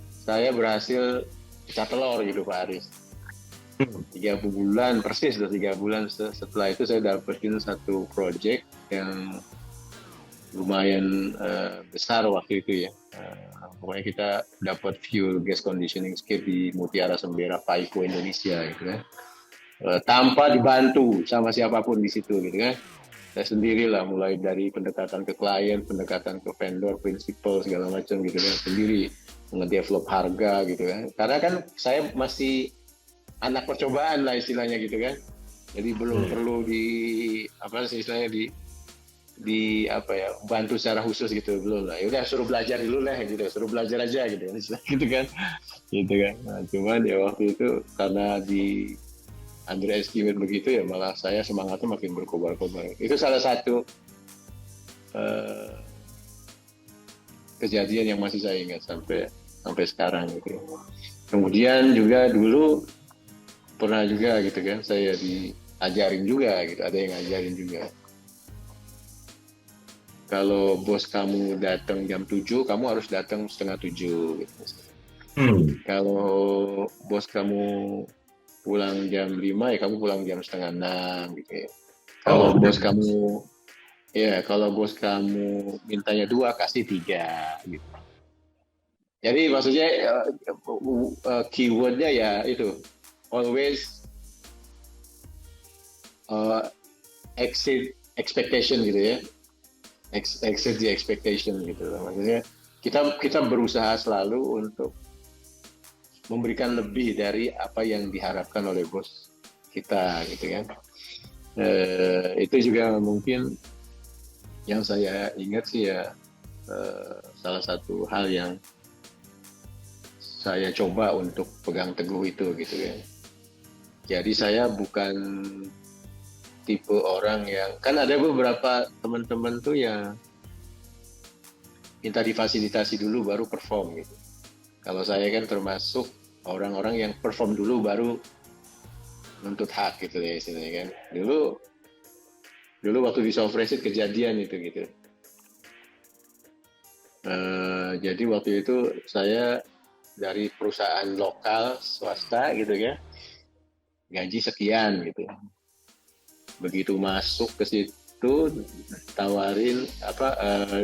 [SPEAKER 1] saya berhasil pecah telur gitu Pak Aris. 3 bulan persis, 3 bulan setelah itu saya dapetin satu project yang lumayan besar waktu itu ya. Pokoknya kita dapat fuel gas conditioning skip di Mutiara Sembera Paiko Indonesia gitu kan. Tanpa dibantu sama siapapun di situ gitu kan. Saya sendirilah, mulai dari pendekatan ke klien, pendekatan ke vendor, prinsipal segala macam gitu kan, sendiri ngedevelop harga gitu kan. Karena kan saya masih anak percobaan lah istilahnya gitu kan. Jadi belum perlu di apa sih istilahnya di apa ya, bantu secara khusus gitu, belum lah. Ya udah suruh belajar dulu lah gitu, suruh belajar aja gitu kan, gitu kan. Gitu kan. Nah, cuman ya waktu itu karena di underestimate begitu ya, malah saya semangatnya makin berkobar-kobar. Itu salah satu uh, kejadian yang masih saya ingat sampai sampai sekarang gitu. Kemudian juga dulu pernah juga gitu kan, saya diajarin juga gitu, ada yang ngajarin juga. Kalau bos kamu datang jam 7, kamu harus datang setengah 7 gitu. Kalau bos kamu pulang jam 5, ya kamu pulang jam setengah 6 gitu ya. Kalau
[SPEAKER 2] Oh,
[SPEAKER 1] bos kamu kalau bos kamu mintanya 2, kasih 3 gitu. Jadi maksudnya keywordnya ya itu, always exceed expectation gitu ya, exceed the expectation gitu. Maksudnya kita berusaha selalu untuk memberikan lebih dari apa yang diharapkan oleh bos kita gitu kan. Itu juga mungkin yang saya ingat sih ya, salah satu hal yang saya coba untuk pegang teguh itu gitu ya. Jadi saya bukan tipe orang yang, kan ada beberapa teman-teman tuh yang minta difasilitasi dulu baru perform gitu. Kalau saya kan termasuk orang-orang yang perform dulu baru nuntut hak gitu ya istilahnya kan. Dulu waktu di Sofresit kejadian itu gitu. Jadi waktu itu saya dari perusahaan lokal swasta gitu ya, gaji sekian gitu. Begitu masuk ke situ tawarin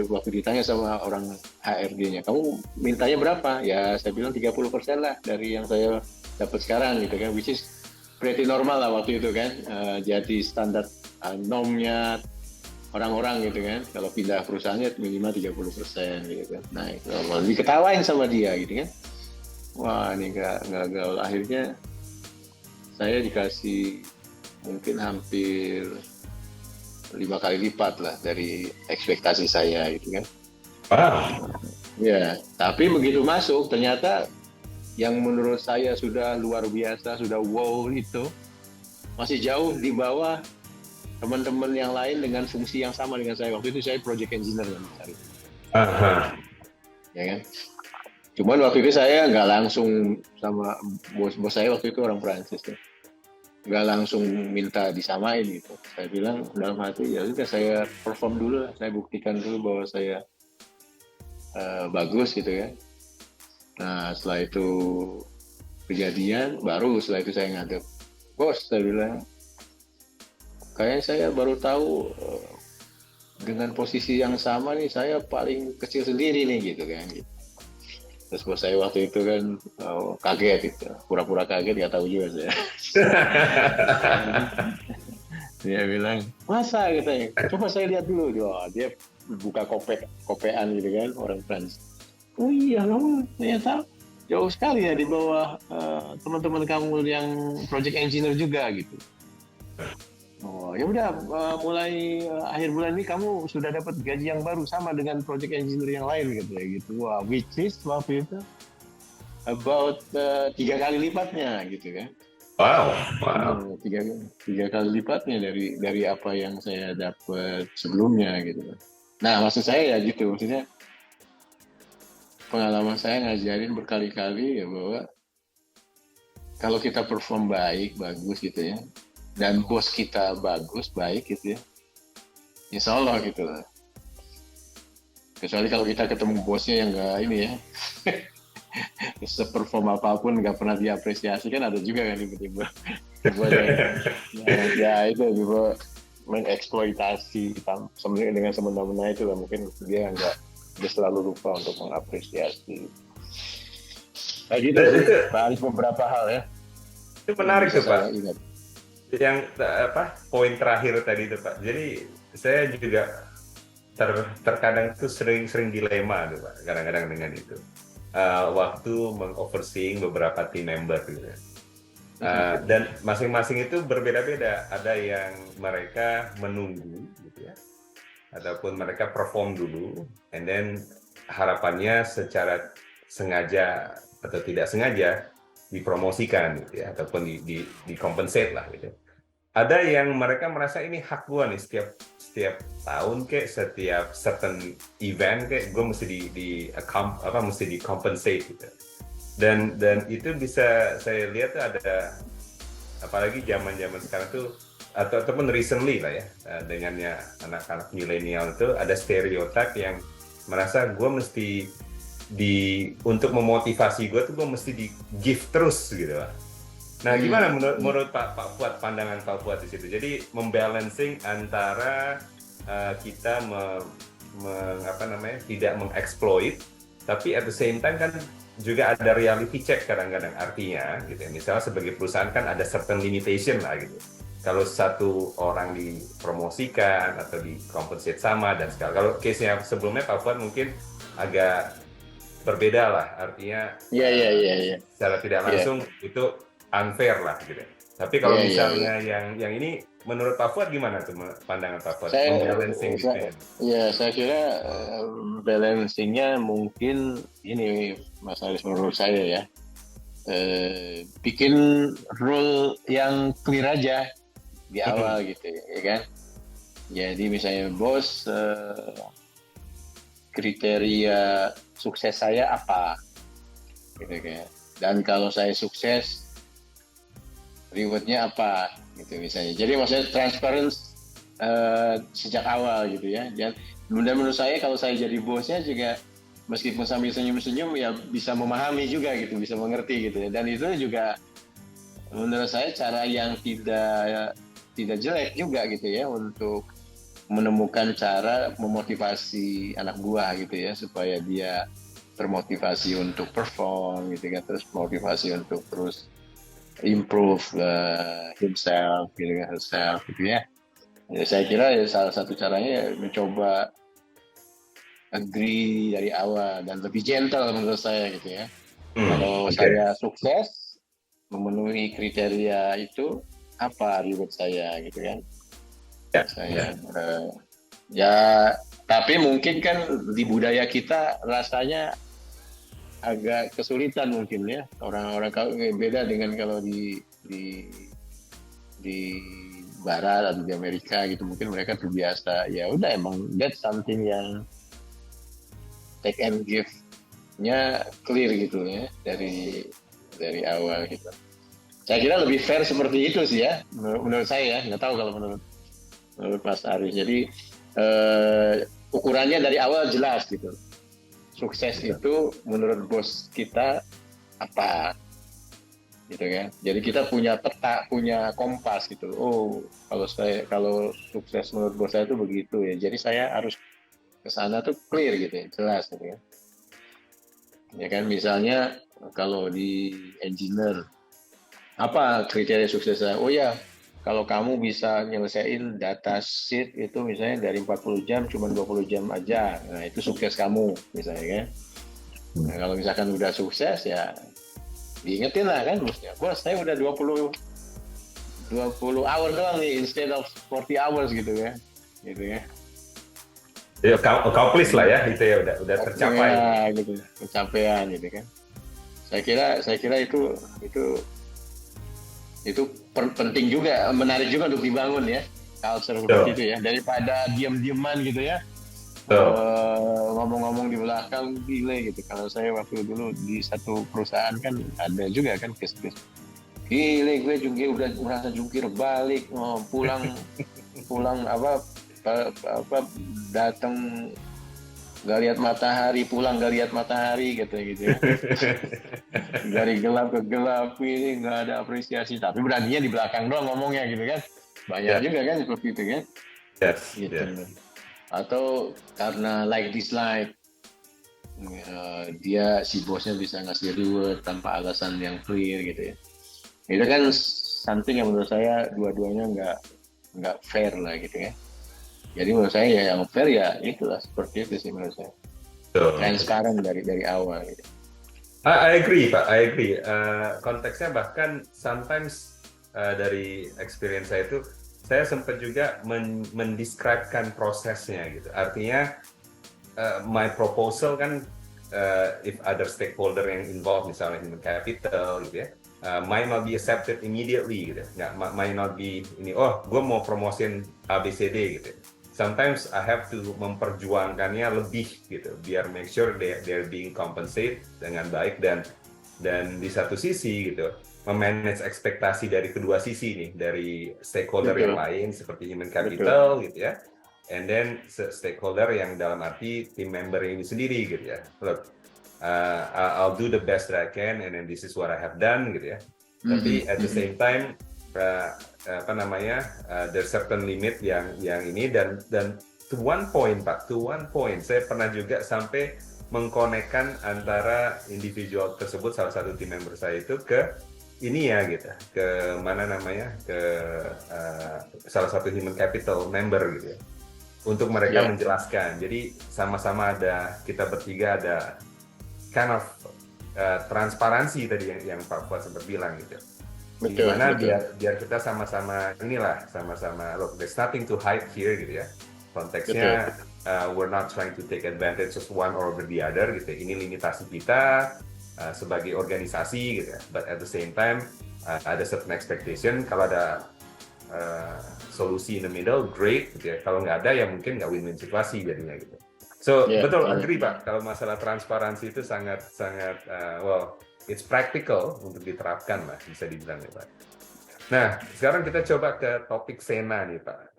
[SPEAKER 1] waktu ditanya sama orang HRD-nya, kamu mintanya berapa? Ya saya bilang 30% lah dari yang saya dapat sekarang gitu kan, which is pretty normal lah waktu itu kan. Jadi standar normnya orang-orang gitu kan, kalau pindah perusahaannya minimal 30% gitu kan. Nah itu normal, diketawain sama dia gitu kan. Wah ini nggak gaul, akhirnya saya dikasih mungkin hampir 5 kali lipat lah dari ekspektasi saya gitu kan.
[SPEAKER 2] wow.
[SPEAKER 1] Ya, tapi begitu masuk ternyata yang menurut saya sudah luar biasa, sudah wow itu masih jauh di bawah teman-teman yang lain dengan fungsi yang sama dengan saya. Waktu itu saya project engineer kan, ya kan. Cuman waktu itu saya nggak langsung sama bos saya, waktu itu orang Prancis tuh, nggak langsung minta disamain gitu. Saya bilang dalam hati, ya sudah saya perform dulu, saya buktikan dulu bahwa saya bagus gitu ya. Nah setelah itu kejadian, baru setelah itu saya ngadep, bos saya bilang, kayaknya saya baru tahu dengan posisi yang sama nih saya paling kecil sendiri nih gitu kan. Gitu. Terus bos saya waktu itu kan kaget gitu, pura-pura kaget, nggak tahu juga saya. Dia bilang, masa katanya, coba saya lihat dulu. Dia buka kopean gitu kan, orang Prancis. Oh iya, kamu saya tahu. jauh sekali ya di bawah teman-teman kamu yang project engineer juga gitu. Oh ya udah, mulai akhir bulan ini kamu sudah dapat gaji yang baru sama dengan project engineer yang lain gitu ya gitu. Wah, which is waktu itu about 3 kali lipatnya gitu kan.
[SPEAKER 2] Wow, wow.
[SPEAKER 1] Tiga kali lipatnya dari apa yang saya dapat sebelumnya gitu. Nah maksud saya ya gitu, maksudnya pengalaman saya ngajarin berkali-kali ya bahwa kalau kita perform bagus gitu ya, dan bos kita bagus baik gitu ya, insya Allah gitu lah. Kecuali kalau kita ketemu bosnya yang nggak ini ya, seperform apapun nggak pernah diapresiasi, kan ada juga kan tiba-tiba ya itu tiba mengeksploitasi sebenarnya dengan semena-mena itu lah, mungkin dia selalu lupa untuk mengapresiasi. Kayak gitu sih, Pak Arif, beberapa hal ya.
[SPEAKER 2] Itu menarik tuh Pak.
[SPEAKER 1] Ingat.
[SPEAKER 2] Yang poin terakhir tadi itu Pak. Jadi saya juga terkadang tuh sering dilema tuh Pak. Kadang-kadang dengan itu. Waktu mengoverseeing beberapa team member gitu. Dan masing-masing itu berbeda-beda. Ada yang mereka menunggu gitu ya. Ataupun mereka perform dulu, and then harapannya secara sengaja atau tidak sengaja dipromosikan gitu ya, ataupun di compensate lah gitu. Ada yang mereka merasa ini hak gua nih, setiap tahun kayak setiap certain event kayak gue mesti mesti di compensate gitu. Dan itu bisa saya lihat tuh ada, apalagi zaman sekarang tuh ataupun recently lah ya, dengannya anak-anak milenial itu ada stereotip yang merasa gue mesti untuk memotivasi gue tuh gue mesti di give terus gitu lah. Nah gimana menurut Pak Fuad, pandangan Pak Fuad di situ? Jadi membalancing antara kita tidak mengeksploit, tapi at the same time kan juga ada reality check kadang-kadang, artinya gitu ya. Misalnya sebagai perusahaan kan ada certain limitation lah gitu. Kalau satu orang dipromosikan atau dikompensate sama dan segala. Kalau case-nya sebelumnya Pak Fuad mungkin agak berbeda lah, artinya secara tidak langsung itu unfair lah gitu. Tapi kalau misalnya yang ini menurut Pak Fuad gimana tuh pandangan Pak Fuad balancing gitu ya?
[SPEAKER 1] Ya saya kira balancingnya mungkin ini Mas Aris, menurut saya ya, bikin rule yang clear aja di awal gitu ya kan. Jadi misalnya bos, kriteria sukses saya apa gitu kan, dan kalau saya sukses rewardnya apa gitu misalnya. Jadi maksudnya transparent sejak awal gitu ya. Dan menurut saya kalau saya jadi bosnya juga, meskipun sambil senyum-senyum ya bisa memahami juga gitu, bisa mengerti gitu ya. Dan itu juga menurut saya cara yang tidak jelek juga gitu ya, untuk menemukan cara memotivasi anak buah gitu ya, supaya dia termotivasi untuk perform gitu kan, terus motivasi untuk terus improve himself gitu kan, herself gitu ya. Ya saya kira ya salah satu caranya ya mencoba agree dari awal dan lebih gentle menurut saya gitu ya. Kalau saya sukses memenuhi kriteria itu, apa reward saya gitu kan. Ya tapi mungkin kan di budaya kita rasanya agak kesulitan mungkin ya, orang-orang kalau beda dengan kalau di Barat atau di Amerika gitu, mungkin mereka terbiasa ya udah, emang that's something yang take and give-nya clear gitu ya dari awal gitu. Saya kira lebih fair seperti itu sih ya, menurut saya ya, nggak tahu kalau menurut Mas Aris. Jadi ukurannya dari awal jelas gitu. Sukses itu menurut bos kita apa gitu kan. Jadi kita punya peta, punya kompas gitu. Oh, kalau sukses menurut bos saya itu begitu ya. Jadi saya harus ke sana tuh clear gitu ya, jelas gitu ya. Ya kan, misalnya kalau di engineer, apa kriteria sukses saya? Oh ya, kalau kamu bisa nyelesain data sheet itu misalnya dari 40 jam cuma 20 jam aja, nah itu sukses kamu misalnya kan. Nah, kalau misalkan udah sukses ya diingetin lah kan, bos saya udah 20 hour doang nih instead of 40 hours gitu ya.
[SPEAKER 2] Ya, accomplish lah ya, itu ya udah tercapai.
[SPEAKER 1] Ya, gitu, pencapaian gitu kan. Saya kira itu penting juga, menarik juga untuk dibangun ya, culture seperti itu ya, daripada diam-diaman gitu ya. Ngomong-ngomong di belakang gile gitu. Kalau saya waktu dulu di satu perusahaan kan ada juga kan kes-kes gile, gue juga udah merasa jungkir balik, pulang apa datang nggak lihat matahari, pulang nggak lihat matahari gitu ya. Dari gelap ke gelap ini nggak ada apresiasi, tapi beraninya di belakang doang ngomongnya gitu kan. Banyak juga kan seperti itu kan. Gitu. Atau karena like dislike, dia si bosnya bisa ngasih reward tanpa alasan yang clear gitu ya. Itu kan something yang menurut saya dua-duanya nggak fair lah gitu ya. Jadi menurut saya ya yang fair ya itulah seperti itu sih menurut saya. Transparan dari awal gitu.
[SPEAKER 2] I agree Pak, I agree. Konteksnya bahkan sometimes dari experience saya itu, saya sempat juga mendescribekan prosesnya gitu. Artinya my proposal kan if other stakeholder yang involved, misalnya human capital gitu ya, might not be accepted immediately gitu. Might not be ini, gue mau promosin ABCD gitu. Sometimes I have to memperjuangkannya lebih gitu, biar make sure they're being compensated dengan baik, dan di satu sisi gitu, memanage ekspektasi dari kedua sisi nih, dari stakeholder yang lain seperti human capital gitu ya, and then stakeholder yang dalam arti tim member ini sendiri gitu ya. Look, I'll do the best that I can, and then this is what I have done gitu ya. Tapi at the same time there's certain limit yang ini, dan to one point saya pernah juga sampai mengkonekkan antara individual tersebut, salah satu tim member saya itu ke ini ya gitu, ke mana namanya, ke salah satu human capital member gitu ya, untuk mereka menjelaskan. Jadi sama-sama ada, kita bertiga ada kind of transparansi tadi yang Pak Fuad sempat bilang gitu. Gimana biar kita sama-sama inilah, sama-sama look, there's nothing to hide here gitu ya. Konteksnya we're not trying to take advantage of one or the other gitu. Ini limitasi kita sebagai organisasi gitu ya. But at the same time ada certain expectation. Kalau ada solusi in the middle, great gitu ya. Kalau nggak ada ya mungkin nggak win-win situasi jadinya gitu. So betul, agree Pak. Kalau masalah transparansi itu sangat it's practical untuk diterapkan lah, bisa dibilang ya Pak. Nah, sekarang kita coba ke topik Sena nih Pak,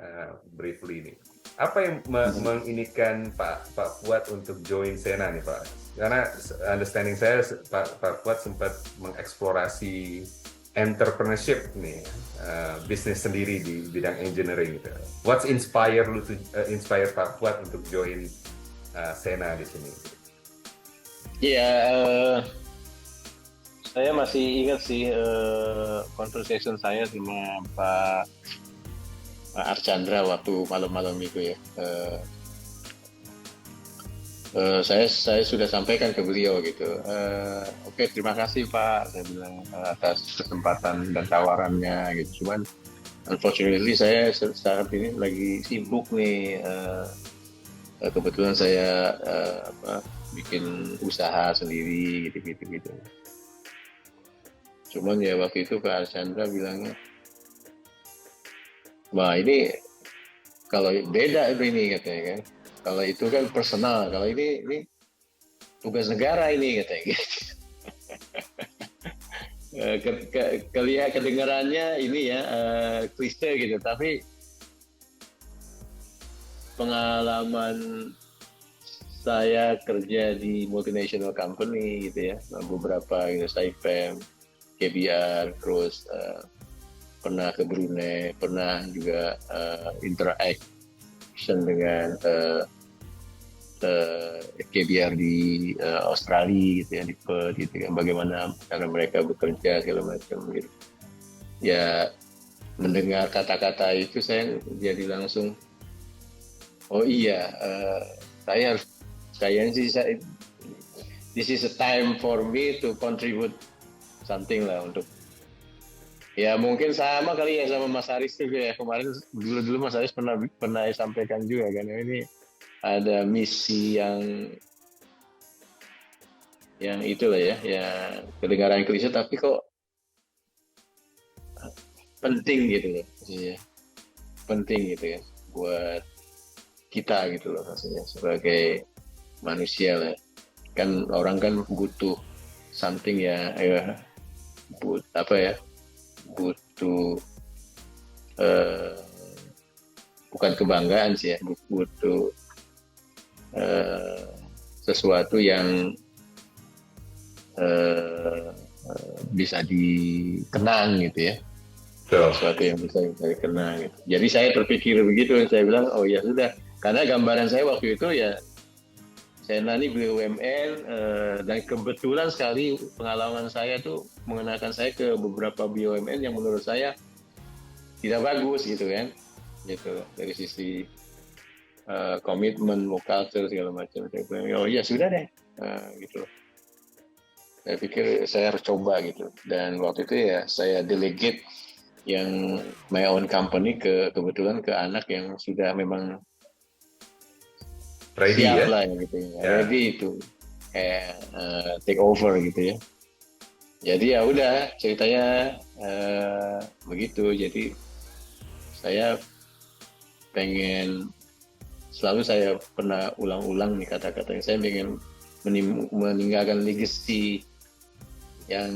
[SPEAKER 2] briefly nih. Apa yang menginikan Pak Fuad untuk join Sena nih Pak? Karena understanding saya Pak Fuad sempat mengeksplorasi entrepreneurship nih, bisnis sendiri di bidang engineering gitu. What's inspire inspire Pak Fuad untuk join Sena di sini?
[SPEAKER 1] Saya masih ingat sih conversation saya sama Pak Archandra waktu malam-malam itu ya. Saya sudah sampaikan ke beliau gitu. Oke, terima kasih Pak, saya bilang, atas kesempatan dan tawarannya gitu. Cuman unfortunately saya saat ini lagi sibuk nih. Kebetulan saya bikin usaha sendiri gitu. Cuman ya waktu itu Pak Archandra bilangnya, wah ini kalau beda ini katanya kan. Kalau itu kan personal, kalau ini tugas negara ini katanya gitu. Kedengarannya ini ya klise gitu, tapi pengalaman saya kerja di multinational company gitu ya, beberapa gitu, Saipem, KBR, terus pernah ke Brunei, pernah juga interaction dengan KBR di Australia gitu ya, di Perth gitu kan, bagaimana cara mereka bekerja segala macam gitu. Ya mendengar kata-kata itu saya jadi langsung, oh iya, saya harus, kayaknya sih saya this is a time for me to contribute something lah untuk ya mungkin sama kali ya sama Mas Aris juga ya kemarin dulu Mas Aris pernah sampaikan juga kan ini ada misi yang itulah ya kedengaran klise tapi kok penting gitu loh ya penting gitu ya buat kita gitu loh maksudnya sebagai manusia lah kan orang kan butuh something ya butuh bukan kebanggaan sih ya butuh sesuatu yang bisa dikenang gitu ya sesuatu yang bisa dikenang gitu. Jadi saya berpikir begitu saya bilang oh ya sudah karena gambaran saya waktu itu ya Sena ini BUMN dan kebetulan sekali pengalaman saya tuh mengenalkan saya ke beberapa BUMN yang menurut saya tidak bagus gitu kan gitu dari sisi komitmen, culture segala macam. Saya bilang oh iya sudah deh gitu. Saya pikir saya harus coba gitu dan waktu itu ya saya delegate yang my own company kebetulan ke anak yang sudah memang
[SPEAKER 2] ready
[SPEAKER 1] siap
[SPEAKER 2] ya
[SPEAKER 1] lah gitu ya. Ready itu kayak take over gitu ya jadi ya udah ceritanya begitu jadi saya pengen selalu saya pernah ulang-ulang nih kata-kata yang saya pengen meninggalkan legacy yang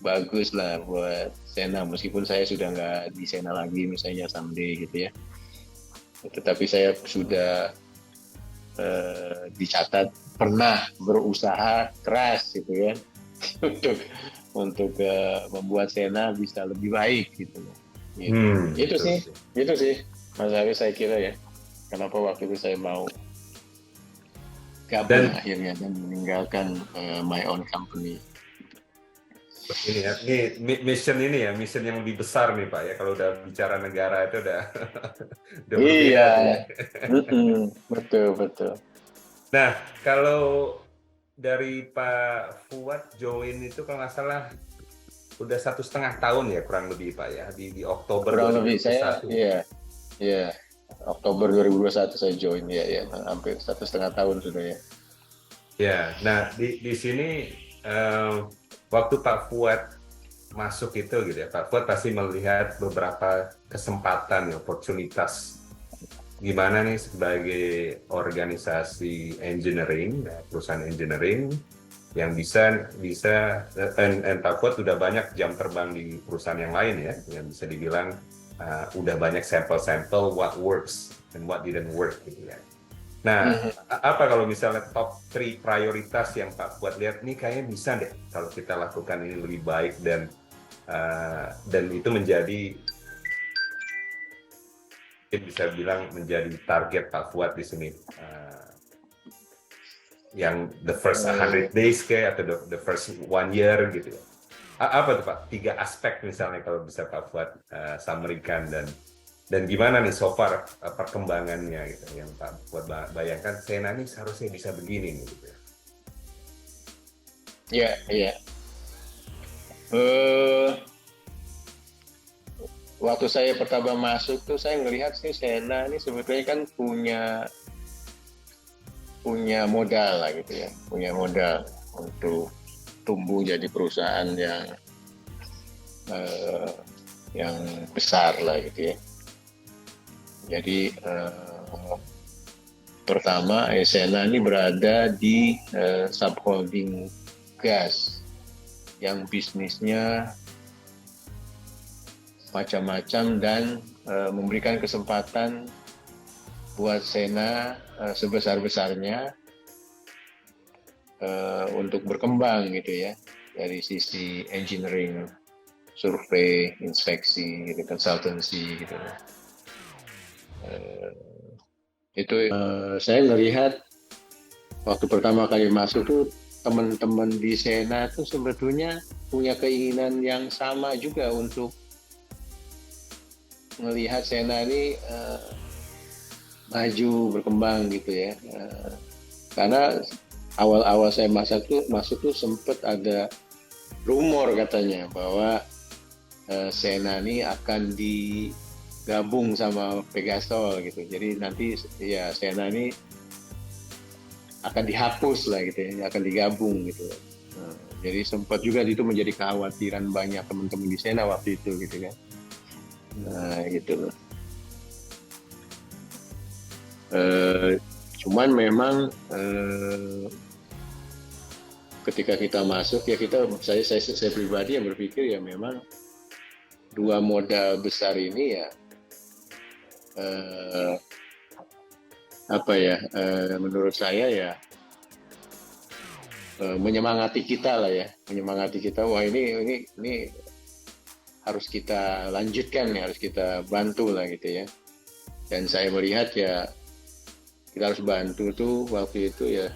[SPEAKER 1] bagus lah buat Sena meskipun saya sudah nggak di Sena lagi misalnya someday gitu ya tetapi saya sudah dicatat pernah berusaha keras gitu kan untuk membuat Sena bisa lebih baik gitu. Itu sih Mas Haris saya kira ya kenapa waktu itu saya mau gabung akhirnya dan meninggalkan my own company.
[SPEAKER 2] Ini ya, mission yang lebih besar nih Pak ya kalau udah bicara negara itu udah
[SPEAKER 1] iya betul.
[SPEAKER 2] Nah kalau dari Pak Fuad join itu kalau nggak salah udah 1,5 tahun ya kurang lebih Pak ya di Oktober
[SPEAKER 1] kurang lebih saya iya Oktober 2021 saya join ya hampir 1,5 tahun sudah ya.
[SPEAKER 2] Ya, nah di sini waktu Pak Fuad masuk itu gitu ya, Pak Fuad pasti melihat beberapa kesempatan, oportunitas gimana nih sebagai organisasi engineering, perusahaan engineering yang bisa dan Pak Fuad udah banyak jam terbang di perusahaan yang lain ya, yang bisa dibilang udah banyak sampel-sampel what works and what didn't work gitu ya. Nah, apa kalau misalnya top 3 prioritas yang Pak Fuad lihat nih kayaknya bisa deh kalau kita lakukan ini lebih baik dan itu menjadi bisa bilang menjadi target Pak Fuad di sini yang the first 100 days kayak atau the first 1 year gitu ya. Apa tuh Pak? 3 aspek misalnya kalau bisa Pak Fuad summary-kan dan gimana nih so far perkembangannya gitu yang Pak Fuad bayangkan Sena ini seharusnya bisa begini nih gitu.
[SPEAKER 1] Iya. Waktu saya pertama masuk tuh saya ngelihat sih Sena ini sebetulnya kan punya modal lah gitu ya, punya modal untuk tumbuh jadi perusahaan yang besar lah gitu ya. Jadi pertama Sena ini berada di subholding gas yang bisnisnya macam-macam dan memberikan kesempatan buat Sena sebesar-besarnya untuk berkembang gitu ya dari sisi engineering, survei, inspeksi, gitu, consultancy gitu. Itu saya melihat waktu pertama kali masuk tuh teman-teman di Sena tuh sebetulnya punya keinginan yang sama juga untuk melihat Sena ini maju berkembang gitu ya karena awal-awal saya masuk tuh sempet ada rumor katanya bahwa Sena ini akan digabung sama Pegasol gitu. Jadi nanti ya Sena ini akan dihapus lah gitu ya, akan digabung gitu. Nah, jadi sempat juga itu menjadi kekhawatiran banyak teman-teman di Sena waktu itu gitu kan. Nah gitu loh. Eh, Cuman memang ketika kita masuk ya saya pribadi yang berpikir ya memang dua modal besar ini ya eh, apa ya menurut saya ya menyemangati kita lah ya, menyemangati kita, wah ini harus kita lanjutkan ya, harus kita bantu lah gitu ya. Dan saya melihat ya kita harus bantu tuh waktu itu ya,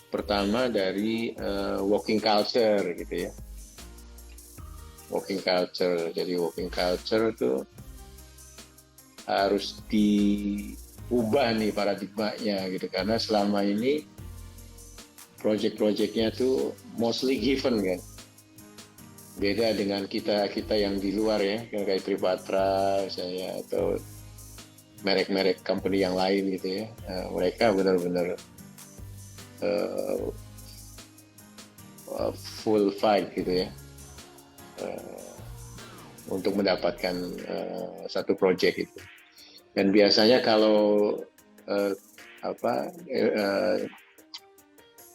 [SPEAKER 1] pertama dari working culture gitu ya, working culture. Jadi working culture tuh harus diubah nih paradigmanya gitu, karena selama ini project-projectnya tuh mostly given kan, beda dengan kita yang di luar ya, kayak Tripatra saya atau merek-merek company yang lain gitu ya. Mereka benar-benar uh, full fight gitu ya, untuk mendapatkan satu project itu. Dan biasanya kalau uh, apa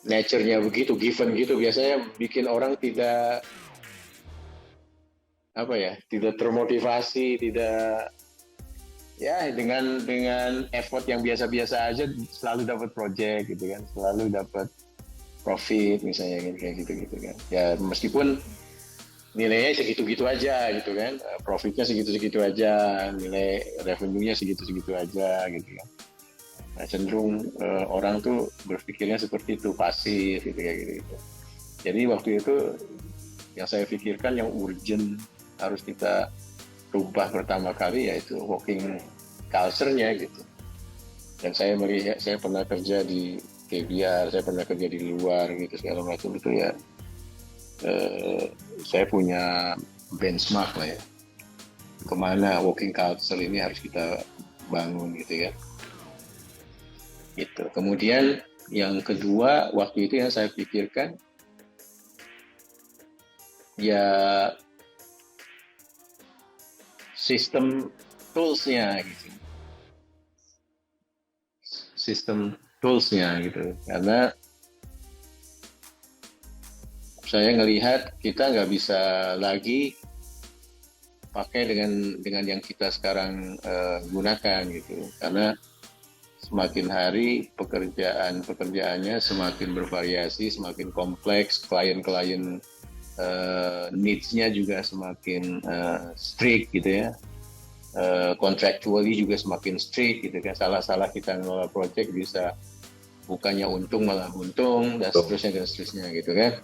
[SPEAKER 1] nature-nya begitu given gitu, biasanya bikin orang tidak tidak termotivasi, tidak ya dengan effort yang biasa-biasa aja selalu dapat project gitu kan, selalu dapat profit misalnya kan, kayak gitu kan ya, meskipun nilainya segitu-gitu aja gitu kan, profitnya segitu-segitu aja, nilai revenue-nya segitu-segitu aja gitu kan. Nah, cenderung orang tuh berpikirnya seperti itu, pasif gitu kayak gitu. Jadi waktu itu yang saya pikirkan yang urgent harus kita rubah pertama kali yaitu working culture-nya gitu. Dan saya melihat, saya pernah kerja di KBR, saya pernah kerja di luar gitu segala macam itu ya. Saya punya benchmark lah ya, kemana working culture ini harus kita bangun gitu ya. Gitu. Kemudian yang kedua waktu itu yang saya pikirkan ya sistem toolsnya gitu, sistem toolsnya gitu, karena saya ngelihat kita nggak bisa lagi pakai dengan yang kita sekarang gunakan gitu, karena semakin hari pekerjaannya semakin bervariasi, semakin kompleks, klien-klien needs-nya juga semakin strict gitu ya, contractually juga semakin strict gitu kan. Salah-salah kita ngelola project bisa bukannya untung malah buntung dan seterusnya gitu kan.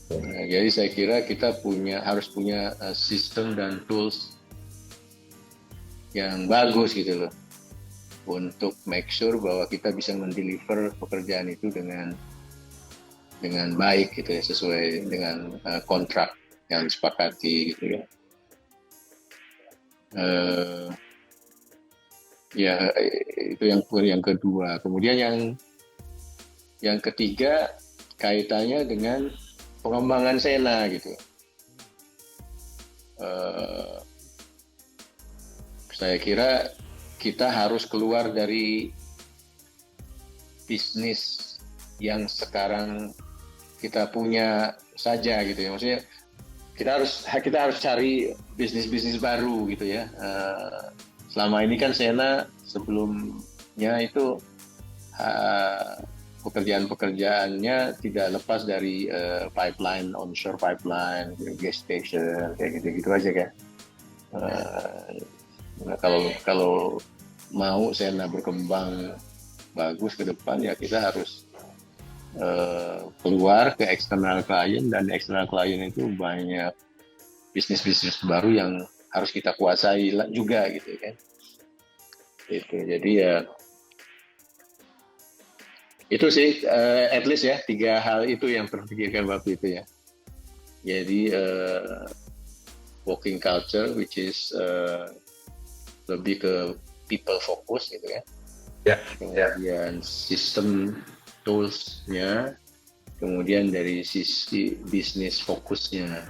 [SPEAKER 1] Nah, jadi saya kira kita harus punya sistem dan tools yang bagus gitu loh, untuk make sure bahwa kita bisa mendeliver pekerjaan itu dengan baik gitu ya, sesuai dengan kontrak yang disepakati gitu ya. Ya itu yang kedua. Kemudian yang ketiga kaitannya dengan pengembangan Sena gitu. Saya kira kita harus keluar dari bisnis yang sekarang kita punya saja gitu ya, maksudnya kita harus cari bisnis baru gitu ya. Selama ini kan Sena sebelumnya itu pekerjaannya tidak lepas dari pipeline, onshore pipeline, gas station, kayak gitu-gitu aja kan. Nah, kalau mau Sena berkembang bagus ke depan ya kita harus keluar ke eksternal klien, dan eksternal klien itu banyak bisnis baru yang harus kita kuasai juga gitu kan. Itu jadi ya Itu sih, at least ya, 3 hal itu yang terpikirkan waktu itu ya. Jadi working culture, which is lebih ke people focus gitu ya.
[SPEAKER 2] Ya, ya.
[SPEAKER 1] Kemudian sistem toolsnya, kemudian dari sisi bisnis fokusnya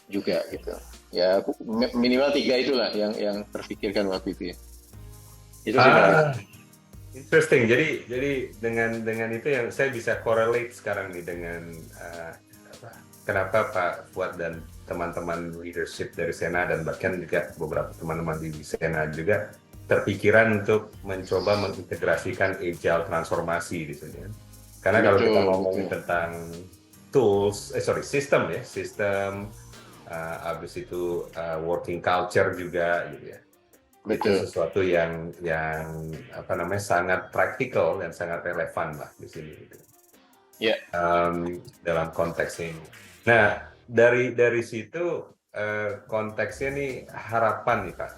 [SPEAKER 1] juga gitu. Ya minimal 3 itulah yang terpikirkan waktu itu ya. Itu sih Pak.
[SPEAKER 2] Interesting. Jadi dengan itu yang saya bisa correlate sekarang nih dengan kenapa Pak Fuad dan teman-teman leadership dari Sena dan bahkan juga beberapa teman-teman di Sena juga terpikiran untuk mencoba mengintegrasikan agile transformasi di sini. Karena kalau kita ngomongin tentang sistem ya, habis itu working culture juga gitu ya. Itu sesuatu yang apa namanya sangat praktikal dan sangat relevan lah di sini gitu. Dalam konteks ini. Nah dari situ konteksnya nih harapan nih Pak.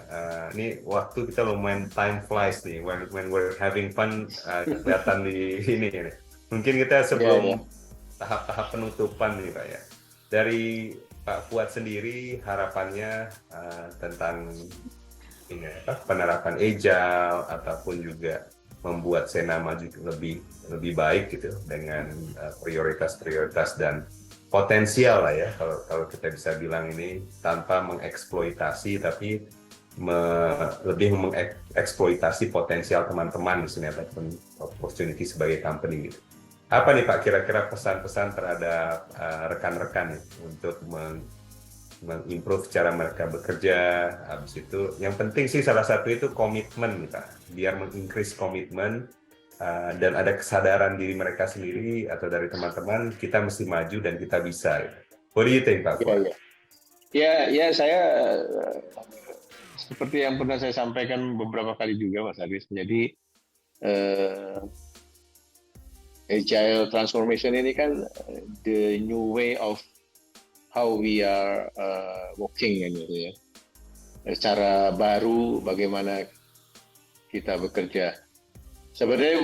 [SPEAKER 2] Ini waktu kita lumayan time flies nih when we're having fun kelihatan di ini. Mungkin kita sebelum tahap-tahap penutupan nih Pak ya. Dari Pak Fuad sendiri harapannya tentang ini penerapan agile ataupun juga membuat Sena maju lebih baik gitu dengan prioritas-prioritas dan potensial lah ya kalau kita bisa bilang ini tanpa mengeksploitasi tapi lebih mengeksploitasi potensial teman-teman di sini ataupun opportunity sebagai company gitu. Apa nih Pak kira-kira pesan-pesan terhadap rekan-rekan untuk mengimprove cara mereka bekerja, habis itu yang penting sih salah satu itu komitmen kita, biar mengincrease komitmen dan ada kesadaran diri mereka sendiri atau dari teman-teman kita mesti maju dan kita bisa. What do you think Pak Fuad?
[SPEAKER 1] Ya saya seperti yang pernah saya sampaikan beberapa kali juga Mas Aris. Jadi agile transformation ini kan the new way of how we are working gitu ya. Cara baru bagaimana kita bekerja. Sebenarnya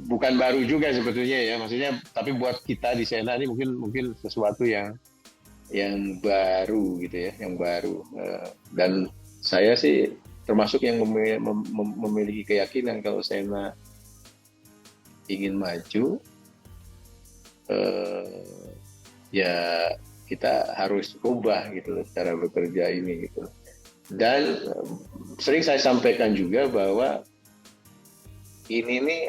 [SPEAKER 1] bukan baru juga sebetulnya ya, maksudnya tapi buat kita di Sena ini mungkin sesuatu yang baru gitu ya, yang baru. Dan saya sih termasuk yang memiliki keyakinan kalau Sena ingin maju, ya kita harus ubah gitu cara bekerja ini gitu. Dan sering saya sampaikan juga bahwa ini nih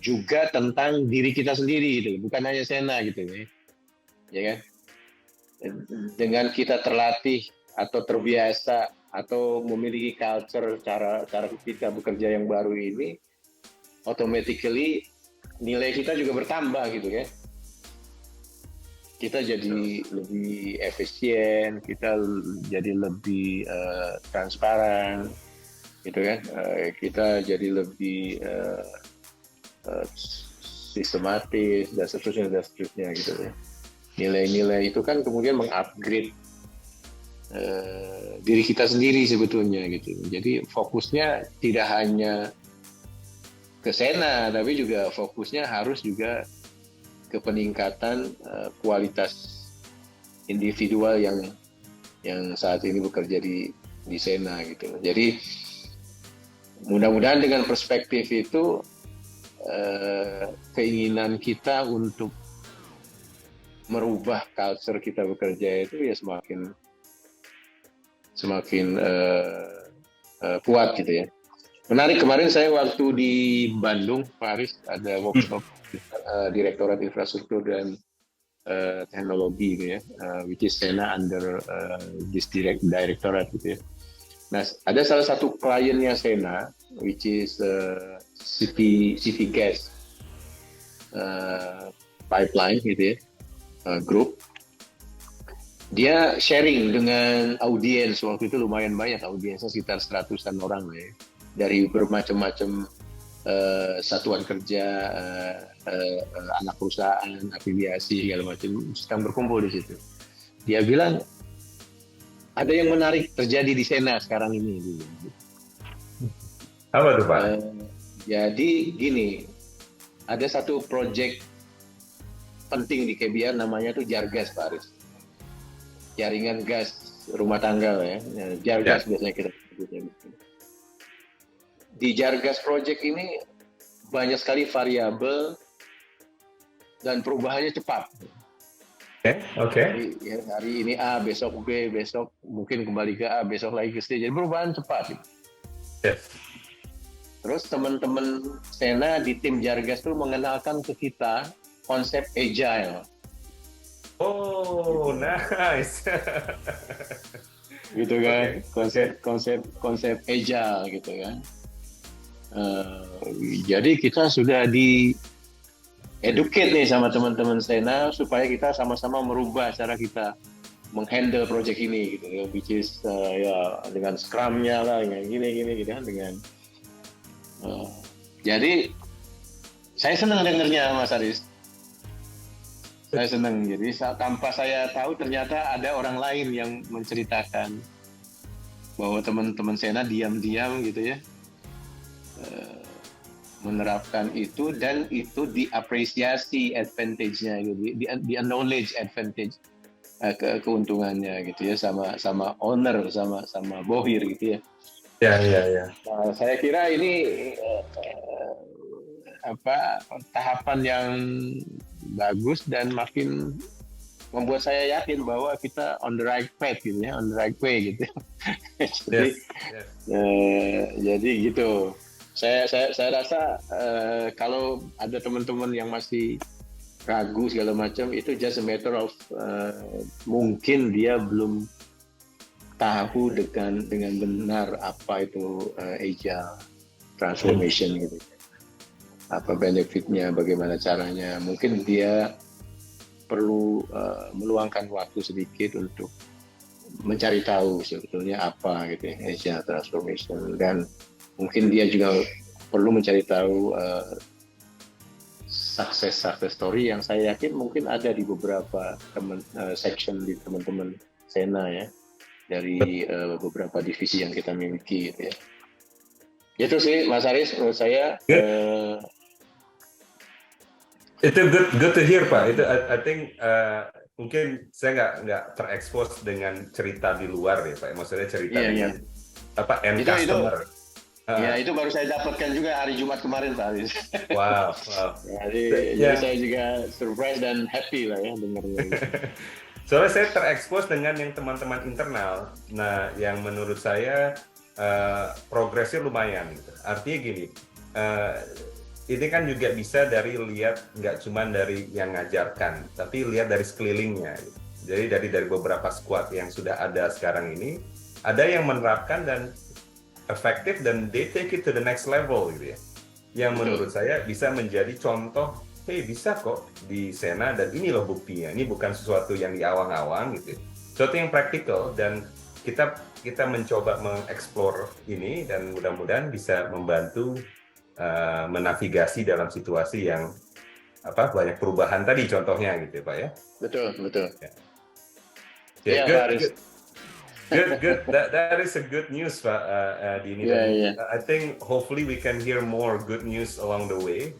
[SPEAKER 1] juga tentang diri kita sendiri gitu, bukan hanya Sena gitu ya kan. Dengan kita terlatih atau terbiasa atau memiliki culture cara kita bekerja yang baru ini, automatically nilai kita juga bertambah gitu kan. Kita jadi lebih efisien, kita jadi lebih transparan, gitu kan. Kita jadi lebih sistematis dan seterusnya gitu ya. Nilai-nilai itu kan kemudian mengupgrade diri kita sendiri sebetulnya gitu. Jadi fokusnya tidak hanya ke Sena, tapi juga fokusnya harus juga ke peningkatan kualitas individual yang saat ini bekerja di Sena gitu. Jadi mudah-mudahan dengan perspektif itu keinginan kita untuk merubah culture kita bekerja itu ya semakin kuat gitu ya. Menarik, kemarin saya waktu di Bandung, Pak Aris, ada workshop Direktorat Infrastruktur dan Teknologi gitu ya, which is Sena under this directorate gitu ya. Nah, ada salah satu kliennya Sena, which is CV Gas Pipeline gitu ya, group. Dia sharing dengan audiens, waktu itu lumayan banyak audiensnya, sekitar 100-an orang ya, dari bermacam-macam satuan kerja, anak perusahaan, afiliasi segala macam sedang berkumpul di situ. Dia bilang ada yang menarik terjadi di Sena sekarang ini.
[SPEAKER 2] Apa tuh Pak?
[SPEAKER 3] Jadi gini, ada satu proyek penting di KBR namanya tuh Jargas Pak Aris. Jaringan gas rumah tangga ya, Jargas biasanya kita sebutnya. Di Jargas Project ini banyak sekali variabel dan perubahannya cepat.
[SPEAKER 2] Oke.
[SPEAKER 3] Hari ini A, besok B, besok mungkin kembali ke A, besok lagi ke C. Jadi perubahan cepat.
[SPEAKER 2] Yes.
[SPEAKER 3] Terus teman-teman Sena di tim Jargas itu mengenalkan ke kita konsep agile.
[SPEAKER 2] Oh, nice.
[SPEAKER 3] Gitu kan, konsep agile gitu kan. Jadi kita sudah di educate nih sama teman-teman Sena supaya kita sama-sama merubah cara kita menghandle project ini gitu, which is ya dengan Scrum-nya lah, dengan gini gitu kan, dengan jadi saya senang dengarnya Mas Aris. Saya senang, jadi tanpa saya tahu ternyata ada orang lain yang menceritakan bahwa teman-teman Sena diam-diam gitu ya menerapkan itu, dan itu diapresiasi advantage-nya gitu, di acknowledge advantage keuntungannya gitu ya sama owner, sama Bohir gitu ya.
[SPEAKER 2] Ya.
[SPEAKER 3] Nah, saya kira ini tahapan yang bagus dan makin membuat saya yakin bahwa kita on the right path gitu ya, on the right way gitu. Jadi, jadi gitu. Saya rasa kalau ada teman-teman yang masih ragu segala macam, itu just a matter of mungkin dia belum tahu dengan benar apa itu agile transformation gitu. Apa benefitnya, bagaimana caranya. Mungkin dia perlu meluangkan waktu sedikit untuk mencari tahu sebetulnya apa gitu ya, agile transformation, dan mungkin dia juga perlu mencari tahu success story yang saya yakin mungkin ada di beberapa section di teman-teman Sena ya, dari beberapa divisi yang kita miliki gitu ya. Itu sih Mas Aris, menurut saya.
[SPEAKER 2] Itu good to hear Pak. Itu I think mungkin saya nggak terekspos dengan cerita di luar ya Pak. Maksudnya cerita dengan end customer.
[SPEAKER 3] Ya itu baru saya dapatkan juga hari Jumat kemarin Pak Aris.
[SPEAKER 2] Wow.
[SPEAKER 3] Jadi saya juga surprise dan happy lah ya dengarnya.
[SPEAKER 2] Soalnya saya terekspos dengan yang teman-teman internal. Nah, yang menurut saya progresnya lumayan. Gitu. Artinya gini. Ini kan juga bisa dari lihat, nggak cuma dari yang ngajarkan, tapi lihat dari sekelilingnya. Gitu. Jadi dari beberapa squad yang sudah ada sekarang ini, ada yang menerapkan dan efektif dan they take it to the next level gitu ya. Yang menurut saya bisa menjadi contoh, hey bisa kok di Sena dan ini loh buktinya. Ini bukan sesuatu yang diawang-awang gitu. Sesuatu yang praktikal dan kita mencoba mengeksplor ini dan mudah-mudahan bisa membantu menavigasi dalam situasi yang banyak perubahan tadi contohnya gitu Pak ya.
[SPEAKER 3] Betul.
[SPEAKER 2] Yeah, good. That is a good news Pak Dini. I think hopefully we can hear more good news along the way.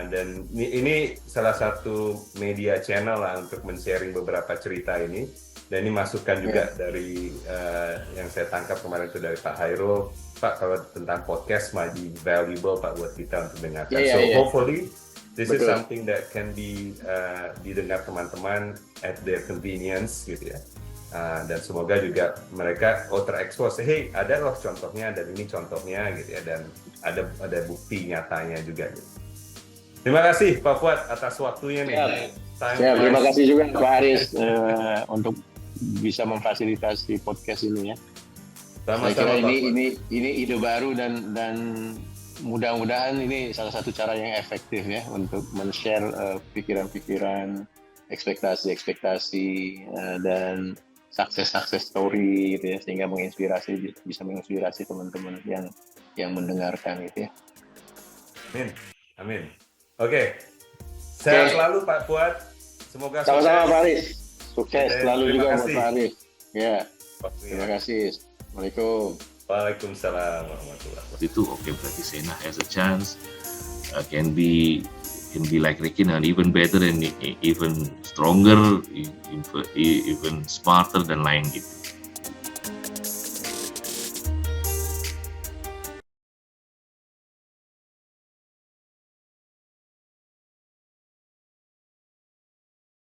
[SPEAKER 2] Dan ini salah satu media channel lah untuk men-sharing beberapa cerita ini. Dan ini masukan juga dari yang saya tangkap kemarin itu dari Pak Hairul. Pak, kalau tentang podcast might be valuable Pak buat kita untuk dengarkan. Hopefully this is something that can be didengar teman-teman at their convenience gitu ya. Dan semoga juga mereka terekspos, hey ada loh contohnya dan ini contohnya gitu ya, dan ada bukti nyatanya juga. Gitu. Terima kasih Pak Fuad atas waktunya nih.
[SPEAKER 3] Terima kasih juga Pak Aris untuk bisa memfasilitasi podcast ini ya. Saya kira ini ide baru dan mudah-mudahan ini salah satu cara yang efektif ya untuk men-share pikiran-pikiran, ekspektasi dan success story gitu ya, sehingga bisa menginspirasi teman-teman yang mendengarkan gitu ya.
[SPEAKER 2] Amin. Oke. Sehat selalu Pak Fuad. Semoga
[SPEAKER 3] sama-sama Pak Aris. Sukses selalu juga buat Pak Aris. Ya. Terima kasih. Assalamualaikum.
[SPEAKER 2] Waalaikumsalam warahmatullahi wabarakatuh.
[SPEAKER 4] Itu berarti Senna has a chance, can be like Räikkönen, even better and even stronger, even smarter dan lain gitu.